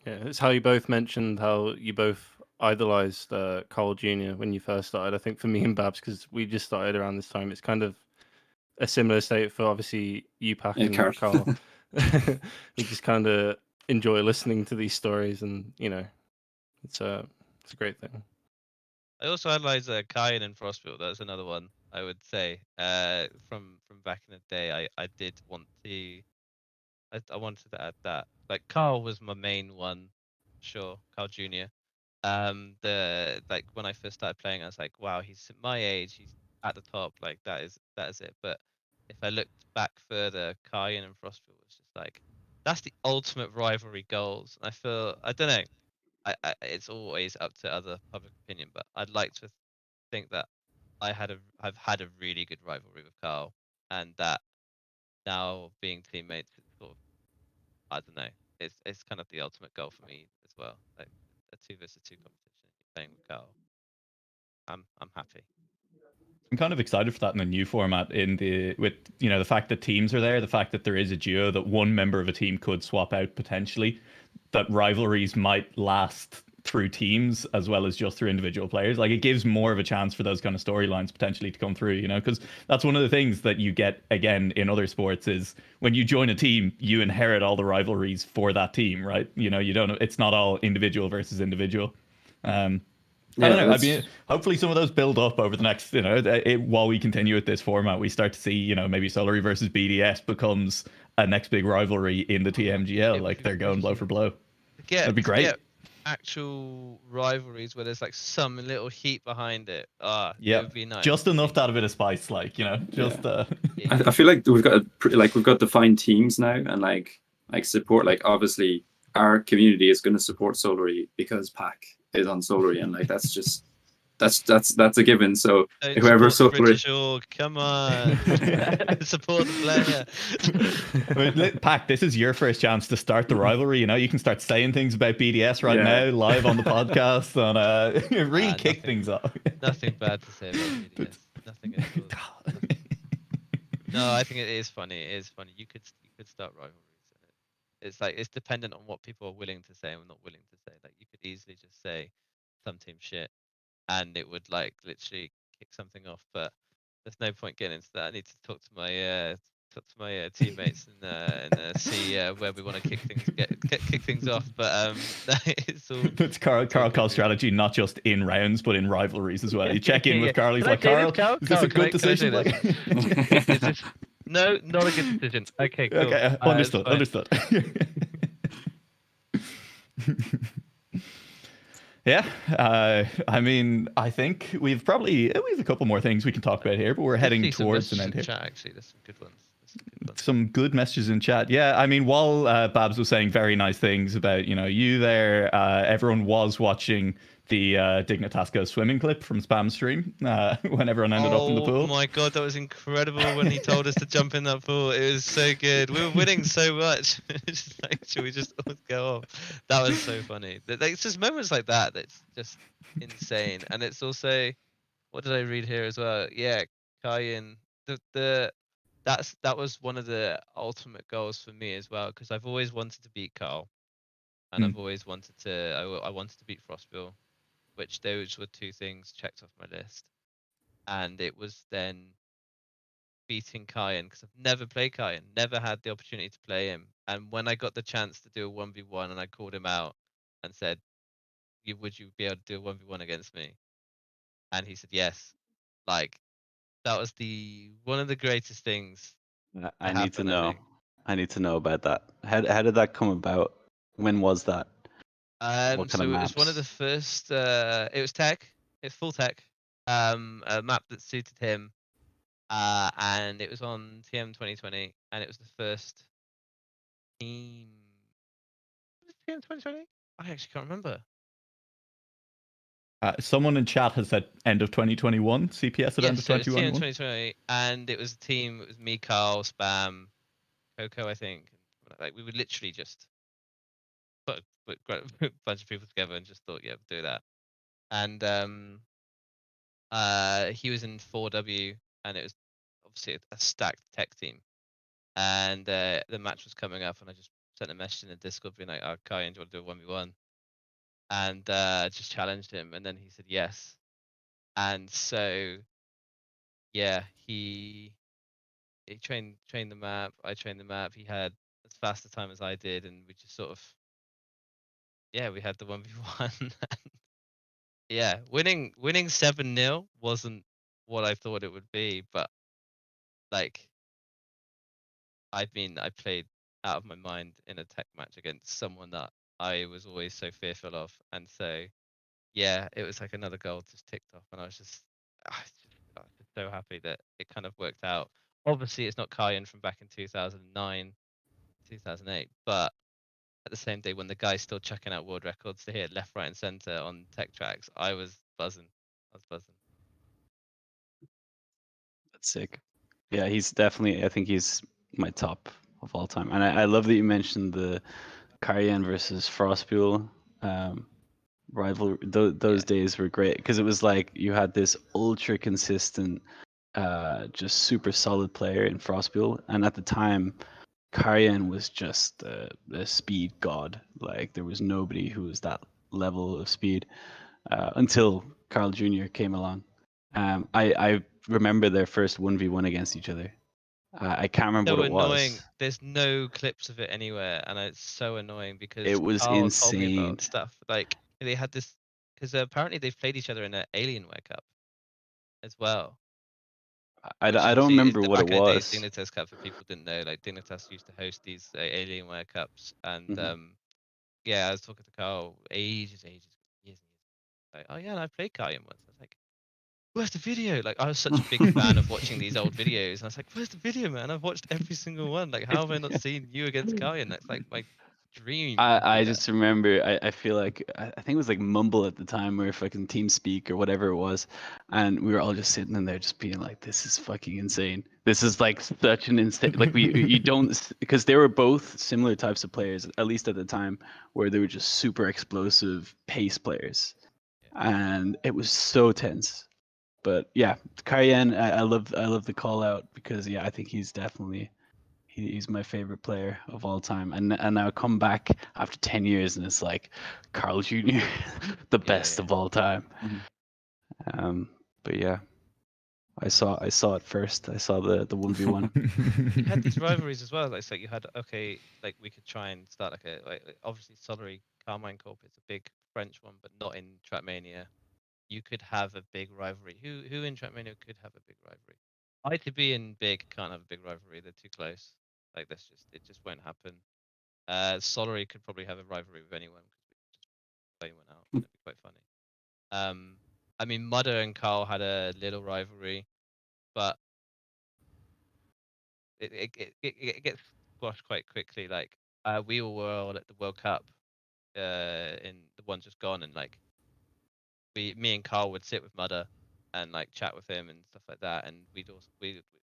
Yeah, it's how you both mentioned how you both idolized Carl Jr. when you first started. I think for me and Babz, because we just started around this time, it's kind of a similar state for obviously you, Pac, and Carl. We just kind of enjoy listening to these stories, and it's a great thing. I also idolize Kyan and Frostbill. That's another one I would say. From back in the day, I did want to. I wanted to add that. Like Carl was my main one, sure. Carl Jr. The like when I first started playing, I was like, wow, he's my age. He's at the top. Like that is it. But if I looked back further, Kyan and Frostbill was just like, that's the ultimate rivalry goals. I feel, I don't know. It's always up to other public opinion, but I'd like to think that I've had a really good rivalry with Carl, and that now being teammates, it's sort of, I don't know, it's kind of the ultimate goal for me as well. Like a 2 versus 2 competition, playing with Carl. I'm happy. I'm kind of excited for that in the new format, with the fact that teams are there, the fact that there is a duo, that one member of a team could swap out potentially, that rivalries might last through teams as well as just through individual players. Like, it gives more of a chance for those kind of storylines potentially to come through, because that's one of the things that you get again in other sports is when you join a team, you inherit all the rivalries for that team, right? You don't, it's not all individual versus individual. I don't know. I mean, hopefully some of those build up over the next, while we continue with this format, we start to see, maybe Solary versus BDS becomes a next big rivalry in the TMGL. Like, they're going blow for blow. That'd be great. Actual rivalries where there's like some little heat behind it. Yeah, it would be nice. Just enough to add a bit of spice, like, just. Yeah. I feel like we've got defined teams now, and like support. Like, obviously, our community is going to support Solary because Pac is on Solary, and like that's a given. So don't whoever Solary, come on, support the player. Pac, this is your first chance to start the rivalry. You can start saying things about BDS right now, live on the podcast, and really kick things off. Nothing bad to say about BDS. Nothing at all. No, I think it is funny. It is funny. You could start rivalries. It's like, it's dependent on what people are willing to say and not willing to say. Like, you could easily just say some team shit, and it would like literally kick something off. But there's no point getting into that. I need to talk to my teammates and see where we want to kick things off. But it's all. It's Carl Call's strategy, not just in rounds, but in rivalries as well. You check in with Carl. He's Can I like, say this, Carl, is this a good decision? Can I say this? Is this... No, not a good decision. Okay, cool. Okay, understood. Yeah, I mean, I think we have a couple more things we can talk about here, but we're heading towards an end here. Chat, actually, there's some good ones. Some good messages in chat. Yeah, I mean, while Babz was saying very nice things about you there, everyone was watching the Dignitas swimming clip from Spam stream when everyone ended up in the pool. Oh my god, that was incredible when he told us to jump in that pool. It was so good. We were winning so much. Just like, should we just all go off? That was so funny. It's just moments like that that's just insane. And it's also, what did I read here as well? Yeah, Kayan. That was one of the ultimate goals for me as well, because I've always wanted to beat Carl, and I've always wanted to. I wanted to beat Frostbill, which those were two things checked off my list, and it was then beating Kayan, because I've never played Kayan, never had the opportunity to play him, and when I got the chance to do a 1v1 and I called him out and said, would you be able to do a 1v1 against me? And he said yes. Like, that was one of the greatest things. I need to know. I need to know about that. How did that come about? When was that? What kind of maps? It was one of the first. It was tech. It's full tech. A map that suited him. And it was on TM 2020, and it was the first team. Was it TM 2020? I actually can't remember. Someone in chat has said end of 2021. CPS at end of 2021. It was 2020, and it was a team. It was me, Carl, Spam, Coco, I think. Like, we would literally just put a bunch of people together and just thought, yeah, we'll do that. And he was in 4W, and it was obviously a stacked tech team. And the match was coming up, and I just sent a message in the Discord being like, "Oh, Kai, do you want to do a 1v1?" And just challenged him, and then he said yes. And so, yeah, he trained the map. I trained the map. He had as fast a time as I did, and we just sort of, yeah, we had the 1v1. Yeah, winning 7-0 wasn't what I thought it would be, but like, I played out of my mind in a tech match against someone that I was always so fearful of, and so yeah, it was like another goal just ticked off, and I was just so happy that it kind of worked out. Obviously, it's not Kayan from back in 2009, 2008, but at the same day, when the guy's still chucking out world records to hit left, right, and center on tech tracks, I was buzzing. That's sick. Yeah, he's definitely. I think he's my top of all time, and I love that you mentioned the Kayan versus Frostbill rivalry. Those days were great because it was like you had this ultra consistent, just super solid player in Frostbill, and at the time, Kayan was just a speed god. Like, there was nobody who was that level of speed until Carl Jr. came along. I remember their first 1v1 against each other. I can't remember what it was. There's no clips of it anywhere, and it's so annoying because it was Carl insane. told me about stuff like they had this, because apparently they've played each other in an Alienware Cup as well. I don't remember what it was. Dignitas Cup, for people who didn't know, like Dignitas used to host these Alienware Cups, and yeah, I was talking to Carl ages, years and years. Like, oh yeah, and I played Kayan once. I was like, where's the video? Like, I was such a big fan of watching these old videos, and I was like, where's the video, man? I've watched every single one. Like, how have I not seen you against Kayan? That's like my dream. I just remember, I feel like, I think it was like Mumble at the time, or fucking TeamSpeak or whatever it was, and we were all just sitting in there just being like, this is fucking insane. This is like such an insane, like, you don't, because they were both similar types of players, at least at the time, where they were just super explosive pace players, and it was so tense. But yeah, Kayan, I love the call out, because yeah, I think he's He's my favorite player of all time, and now come back after 10 years, and it's like Carl Jr., the best of all time. But yeah, I saw it first. I saw the 1v1. You had these rivalries as well. Like, so you had like we could try and start like obviously Solary Carmine Corp is a big French one, but not in Trackmania. You could have a big rivalry. Who in Trackmania could have a big rivalry? ITB and Big can't have a big rivalry. They're too close. Like it just won't happen. Solary could probably have a rivalry with anyone because we could just play one out. That'd be quite funny. I mean, Mudder and Carl had a little rivalry, but it gets squashed quite quickly. Like we all were all at the World Cup, in the one just gone, and like me and Carl would sit with Mudder and like chat with him and stuff like that, and we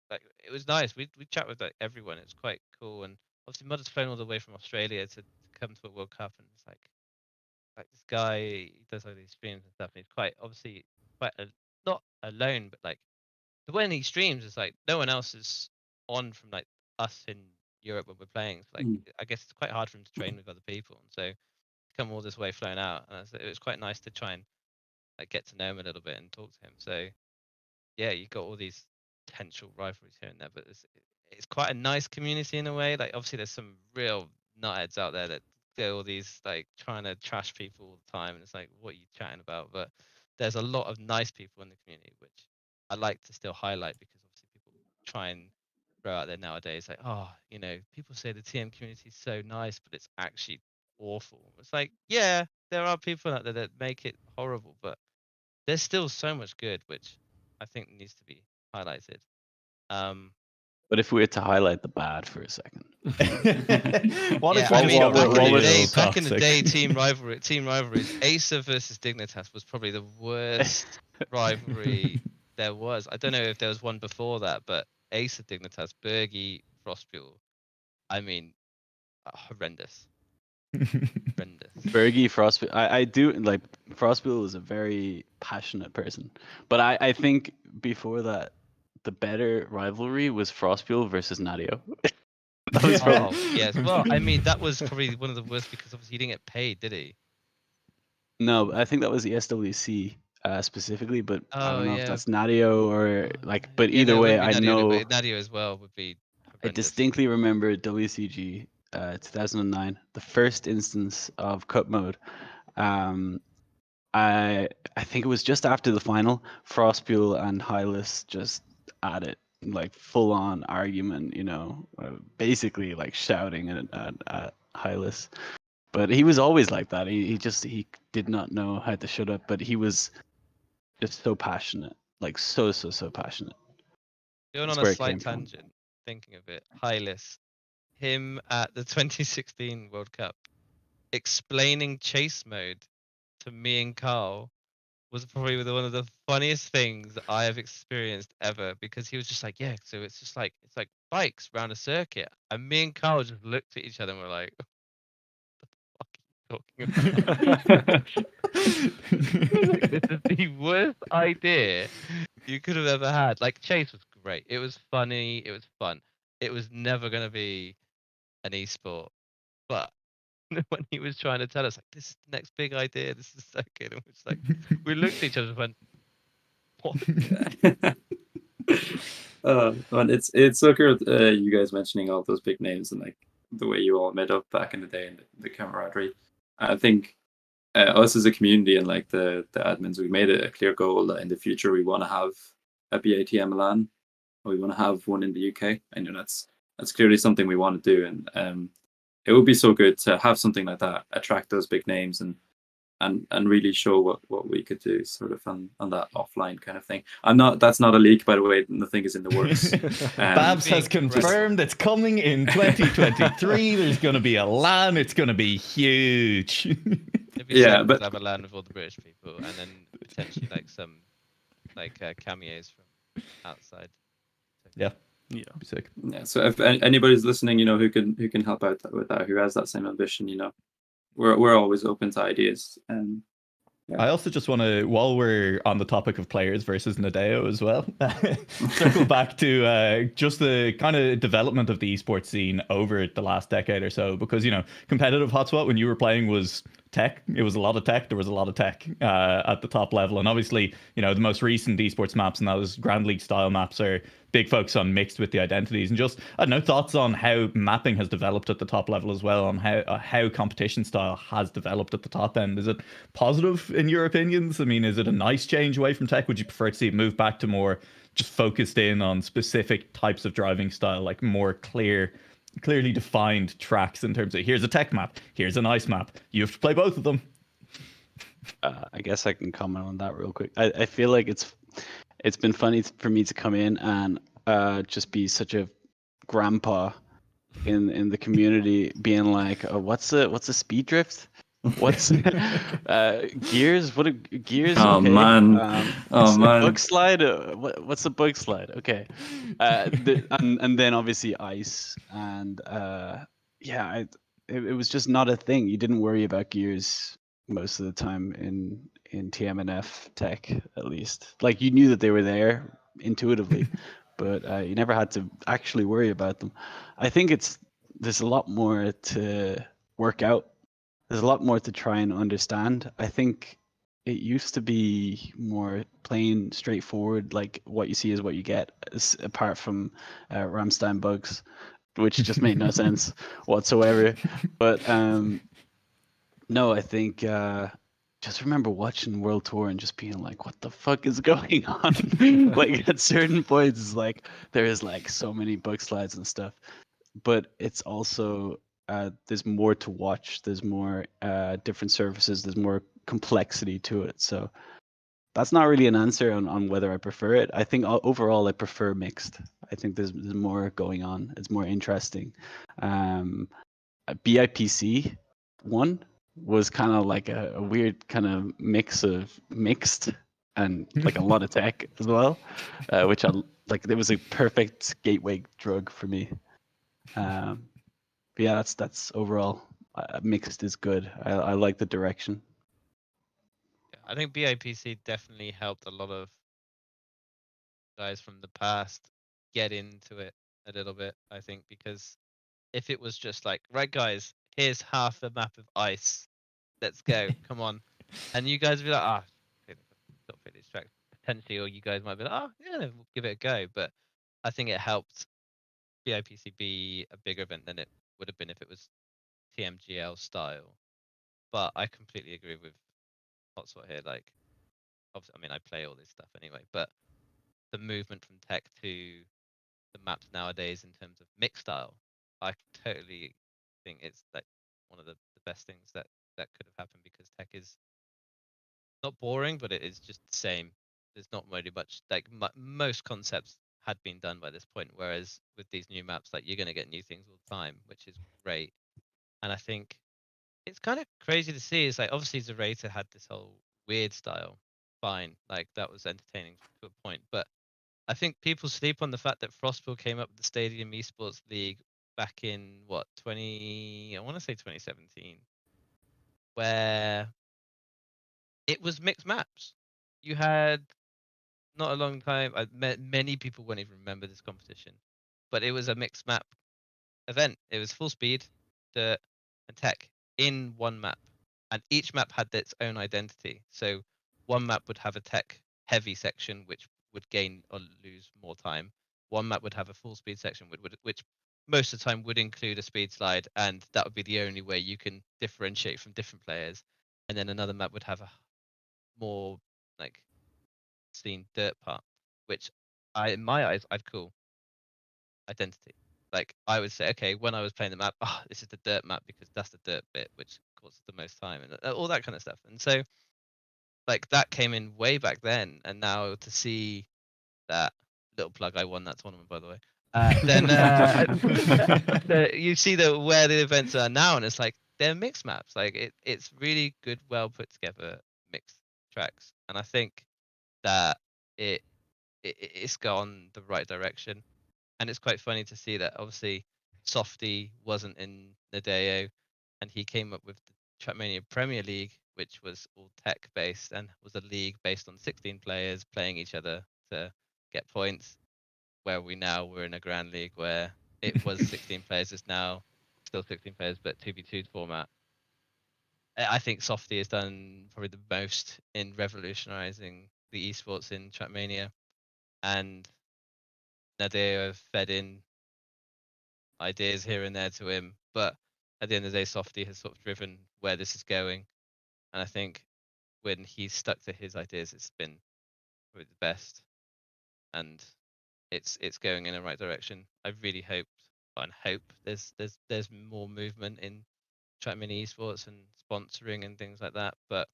like it was nice. We chat with like everyone. It was quite cool, and obviously Mudder's flown all the way from Australia to come to a World Cup, and it's like this guy, he does all these streams and stuff, and he's quite obviously not alone, but like the way he streams is like no one else is on from like us in Europe when we're playing. So like I guess it's quite hard for him to train with other people, and so come all this way flown out, and it was quite nice to try and like get to know him a little bit and talk to him. So yeah, you got all these potential rivalries here and there, but it's quite a nice community in a way. Like obviously there's some real nutheads out there that do all these like trying to trash people all the time, and it's like, what are you chatting about? But there's a lot of nice people in the community, which I like to still highlight, because obviously people try and throw out there nowadays like, oh, you know, people say the TM community is so nice, but it's actually awful. It's like, yeah, there are people out there that make it horrible, but there's still so much good, which I think needs to be highlighted. But if we were to highlight the bad for a second, What if I we mean, got back in the day, team rivalries, Acer versus Dignitas was probably the worst rivalry there was. I don't know if there was one before that, but Acer Dignitas, Bergie, Frostfuel, I mean, horrendous. Horrendous. Bergie, Frostbill, I do like Frostbill is a very passionate person, but I think before that, the better rivalry was Frostbill versus Nadio. That was probably... yes. Well, I mean, that was probably one of the worst, because obviously he didn't get paid, did he? No, I think that was the SWC specifically, but I don't know if that's Nadio or like. But Yeah, either no, it way, would be I Nadio, know but Nadio as well would be I horrendous. distinctly remember WCG 2009, the first instance of cut mode. I think it was just after the final. Frostbuel and Hylas just at it, like full on argument. You know, basically like shouting at Hylas. But he was always like that. He did not know how to shut up. But he was just so passionate, like so passionate. Going on a slight tangent, thinking of it, Hylas, him at the 2016 World Cup, explaining chase mode to me and Carl was probably one of the funniest things I have experienced ever, because he was just like, yeah, so it's just like, it's like bikes around a circuit, and me and Carl just looked at each other and were like, what the fuck are you talking about? This is the worst idea you could have ever had. Like, chase was great, it was funny, it was fun, it was never going to be an esport, but when he was trying to tell us like, this is the next big idea, this is so good, and it's like we looked at each other and went, what? And it's so cool, you guys mentioning all those big names and like the way you all met up back in the day and the camaraderie. I think us as a community and like the admins, we made it a clear goal that in the future we want to have a BATM Milan, or we want to have one in the UK, and that's clearly something we want to do. And it would be so good to have something like that, attract those big names and really show what we could do sort of on that offline kind of thing. That's not a leak, by the way, nothing is in the works. Babz has confirmed it's coming in 2023. There's going to be a LAN, it's going to be huge. Yeah, but have a LAN with all the British people, and then potentially like some like cameos from outside. Yeah. Yeah, be sick. Yeah, so if anybody's listening, who can help out with that, who has that same ambition, we're always open to ideas. I also just want to, while we're on the topic of players versus Nadeo as well, circle back to just the kind of development of the esports scene over the last decade or so. Because, you know, competitive HotSwat when you were playing was tech. It was a lot of tech. There was a lot of tech at the top level. And obviously, you know, the most recent esports maps and those Grand League style maps are big focus on mixed with the identities. And just, I don't know, thoughts on how mapping has developed at the top level as well, on how competition style has developed at the top end. Is it positive in your opinions? I mean, is it a nice change away from tech? Would you prefer to see it move back to more just focused in on specific types of driving style, like more clearly defined tracks in terms of here's a tech map, here's an ice map, you have to play both of them? I guess I can comment on that real quick. I feel like it's been funny for me to come in and just be such a grandpa in the community, being like, what's a speed drift? What's gears? What a gears? Oh okay. man! Oh man! Bug slide. What's a bug slide? Okay. And then obviously ice and yeah, it was just not a thing. You didn't worry about gears most of the time in TMNF tech, at least. Like, you knew that they were there intuitively, but you never had to actually worry about them. I think there's a lot more to work out. There's a lot more to try and understand. I think it used to be more plain straightforward, like what you see is what you get, apart from Ramstein bugs, which just made no sense whatsoever. But no, I think just remember watching World Tour and just being like, what the fuck is going on? Like, at certain points, it's like there is like so many bug slides and stuff, but it's also there's more to watch. There's more different surfaces. There's more complexity to it. So that's not really an answer on whether I prefer it. I think overall I prefer mixed. I think there's more going on. It's more interesting. BIPC one was kind of like a weird kind of mix of mixed and like a lot of tech as well, which I like. It was a perfect gateway drug for me. But yeah, that's overall mixed is good. I like the direction. I think BIPC definitely helped a lot of guys from the past get into it a little bit. I think because if it was just like, right, guys, here's half the map of ice, let's go, come on, and you guys would be like, not fit this track potentially, or you guys might be like, oh yeah, we'll give it a go. But I think it helped BIPC be a bigger event than it would have been if it was TMGL style. But I completely agree with HotSwat here. Like, obviously, I mean, I play all this stuff anyway, but the movement from tech to the maps nowadays in terms of mix style, I totally think it's like one of the best things that could have happened, because tech is not boring, but it is just the same. There's not really much, like most concepts had been done by this point, whereas with these new maps, like, you're going to get new things all the time, which is great. And I think it's kind of crazy to see. It's like, obviously Zerator had this whole weird style, fine, like that was entertaining to a point, but I think people sleep on the fact that Frostbill came up with the Stadium Esports League back in I want to say 2017, where it was mixed maps. You had not a long time. Many people won't even remember this competition, but it was a mixed map event. It was full speed, dirt, and tech in one map, and each map had its own identity. So one map would have a tech heavy section, which would gain or lose more time. One map would have a full speed section, which most of the time would include a speed slide, and that would be the only way you can differentiate from different players. And then another map would have a more like seen dirt part, which in my eyes, I'd call identity. Like, I would say, okay, when I was playing the map, this is the dirt map because that's the dirt bit which causes the most time, and all that kind of stuff. And so, like, that came in way back then, and now to see that, little plug, I won that tournament, by the way. Then you see where the events are now, and it's like they're mixed maps. Like, it's really good, well put together mixed tracks, and I think that it's gone the right direction. And it's quite funny to see that obviously Softy wasn't in Nadeo, and he came up with the Trackmania Premier League, which was all tech based and was a league based on 16 players playing each other to get points. Where we're in a grand league where it was 16 players, it's now still 16 players, but 2v2 format. I think Softy has done probably the most in revolutionizing the esports in Trackmania, and Nadir have fed in ideas here and there to him, but at the end of the day, Softy has sort of driven where this is going, and I think when he's stuck to his ideas, it's been probably the best, and it's going in the right direction. I really hope there's more movement in Trackmania Esports and sponsoring and things like that, but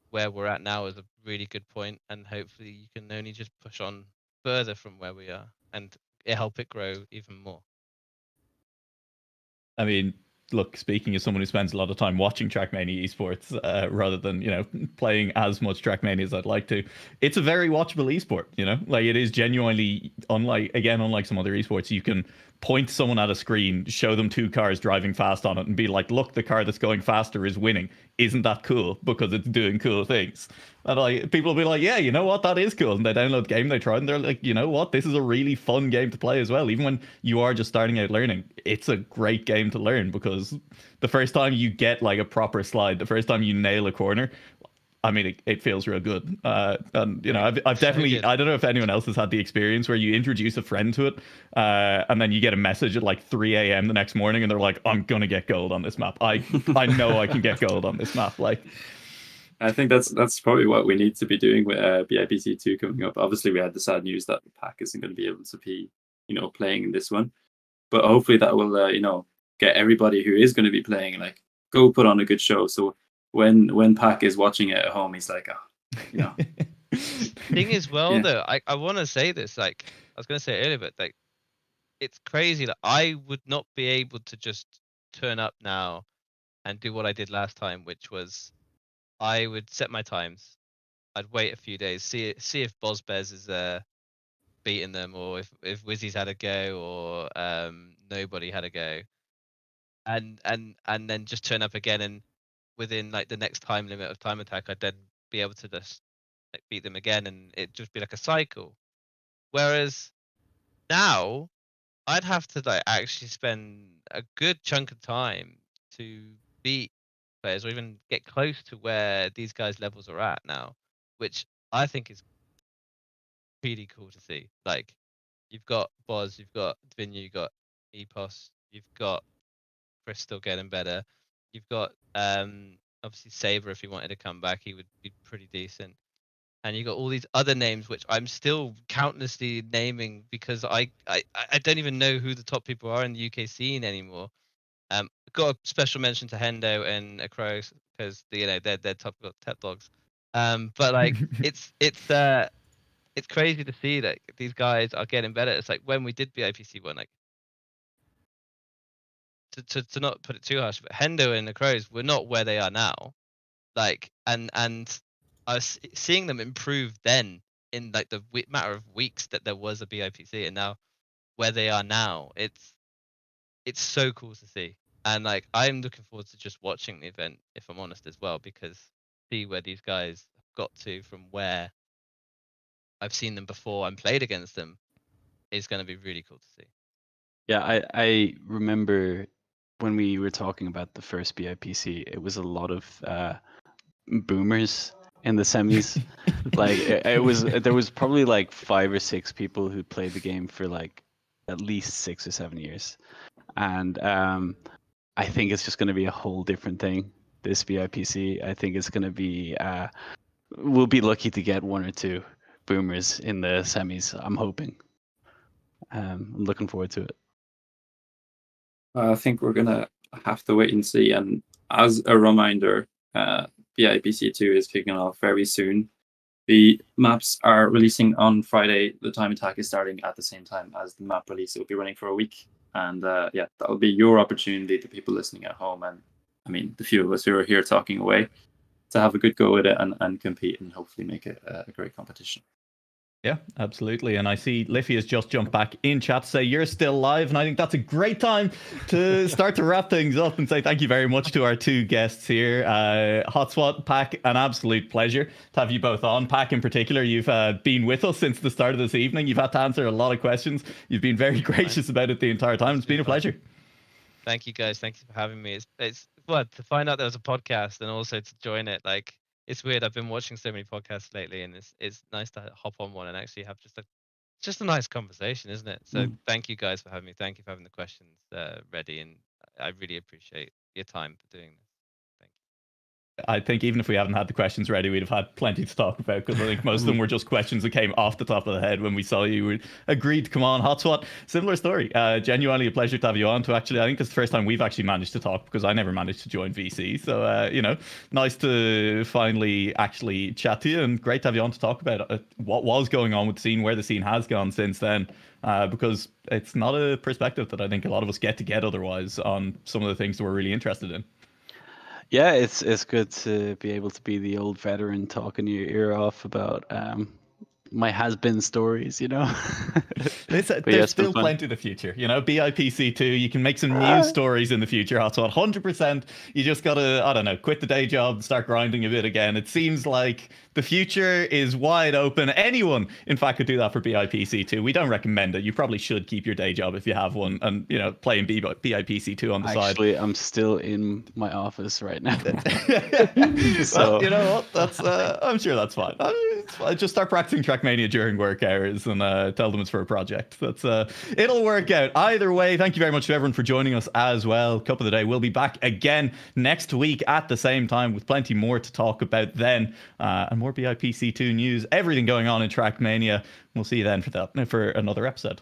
where we're at now is a really good point, and hopefully you can only just push on further from where we are and help it grow even more. I mean, look, speaking as someone who spends a lot of time watching Trackmania Esports rather than, playing as much Trackmania as I'd like to, it's a very watchable esport, Like, it is genuinely, unlike some other esports, you can point someone at a screen, show them two cars driving fast on it, and be like, look, the car that's going faster is winning. Isn't that cool? Because it's doing cool things. And people will be like, yeah, you know what, that is cool. And they download the game, they try it, and they're like, you know what, this is a really fun game to play as well. Even when you are just starting out learning, it's a great game to learn, because the first time you get like a proper slide, the first time you nail a corner, I mean, it feels real good. And I've definitely, I don't know if anyone else has had the experience where you introduce a friend to it, and then you get a message at like 3 a.m. the next morning, and they're like, I'm gonna get gold on this map. I know I can get gold on this map. Like, I think that's probably what we need to be doing with BIPC2 coming up. Obviously, we had the sad news that Pac isn't going to be able to be, playing in this one, but hopefully that will, get everybody who is going to be playing, like, go put on a good show. So when Pac is watching it at home, he's like, Thing is, well, though, I want to say this, like I was going to say it earlier, but like, it's crazy that I would not be able to just turn up now and do what I did last time, which was I would set my times. I'd wait a few days, see if Babz is beating them, or if Wizzy's had a go, or nobody had a go, and then just turn up again, and within like the next time limit of time attack, I'd then be able to just like beat them again, and it'd just be like a cycle. Whereas now, I'd have to like actually spend a good chunk of time to beat players, or even get close to where these guys' levels are at now, which I think is really cool to see. Like, you've got Boz, you've got Dvin, you've got Epos, you've got Crystal getting better, you've got obviously Saber. If he wanted to come back, he would be pretty decent. And you got all these other names, which I'm still countlessly naming because I don't even know who the top people are in the UK scene anymore. Got a special mention to Hendo and Acros because they're top dogs. But like it's crazy to see that these guys are getting better. It's like when we did BIPC one, like to not put it too harsh, but Hendo and Acros were not where they are now. Like and I was seeing them improve then in like the matter of weeks that there was a BIPC, and now where they are now, it's so cool to see. And like I'm looking forward to just watching the event, if I'm honest as well, because see where these guys have got to from where I've seen them before and played against them is going to be really cool to see. Yeah, I remember when we were talking about the first BIPC, it was a lot of boomers in the semis. Like there was probably like 5 or 6 people who played the game for like at least 6 or 7 years, and I think it's just going to be a whole different thing this BIPC. I think it's going to be we'll be lucky to get 1 or 2 boomers in the semis. I'm hoping. I'm looking forward to it. I think we're gonna have to wait and see. And as a reminder, BIPC2 is kicking off very soon. The maps are releasing on Friday. The time attack is starting at the same time as the map release. It will be running for a week. And that will be your opportunity, to people listening at home, and I mean the few of us who are here talking away, to have a good go at it and compete and hopefully make it a great competition. Yeah, absolutely. And I see Liffy has just jumped back in chat to say you're still live. And I think that's a great time to start to wrap things up and say thank you very much to our two guests here. HotSwat, Pac, an absolute pleasure to have you both on. Pac in particular, you've been with us since the start of this evening. You've had to answer a lot of questions. You've been very gracious about it the entire time. It's been a pleasure. Thank you guys. Thank you for having me. It's what to find out there was a podcast and also to join it. Like, it's weird. I've been watching so many podcasts lately, and it's nice to hop on one and actually have just a nice conversation, isn't it? So thank you guys for having me. Thank you for having the questions ready, and I really appreciate your time for doing this. Thank you. I think even if we haven't had the questions ready, we'd have had plenty to talk about, because I think most of them were just questions that came off the top of the head when we saw you agreed to come on. HotSwat, similar story. Genuinely a pleasure to have you on. I think this is the first time we've actually managed to talk, because I never managed to join VC. So, nice to finally actually chat to you, and great to have you on to talk about what was going on with the scene, where the scene has gone since then. Because it's not a perspective that I think a lot of us get to get otherwise on some of the things that we're really interested in. Yeah, it's good to be able to be the old veteran talking your ear off about my has-been stories, There's still plenty of the future, BIPC2, you can make some new stories in the future. HotSwat, 100%. You just gotta, I don't know, quit the day job and start grinding a bit again. It seems like the future is wide open. Anyone, in fact, could do that for BIPC2. We don't recommend it. You probably should keep your day job if you have one, and playing BIPC2 on the side. Actually, I'm still in my office right now. So well, you know what? That's I'm sure that's fine. Just start practicing Trackmania during work hours and tell them it's for a project. That's it'll work out. Either way, thank you very much to everyone for joining us as well. Cuppa The Day will be back again next week at the same time with plenty more to talk about then, and more BIPC2 news, everything going on in Trackmania. We'll see you then for another episode.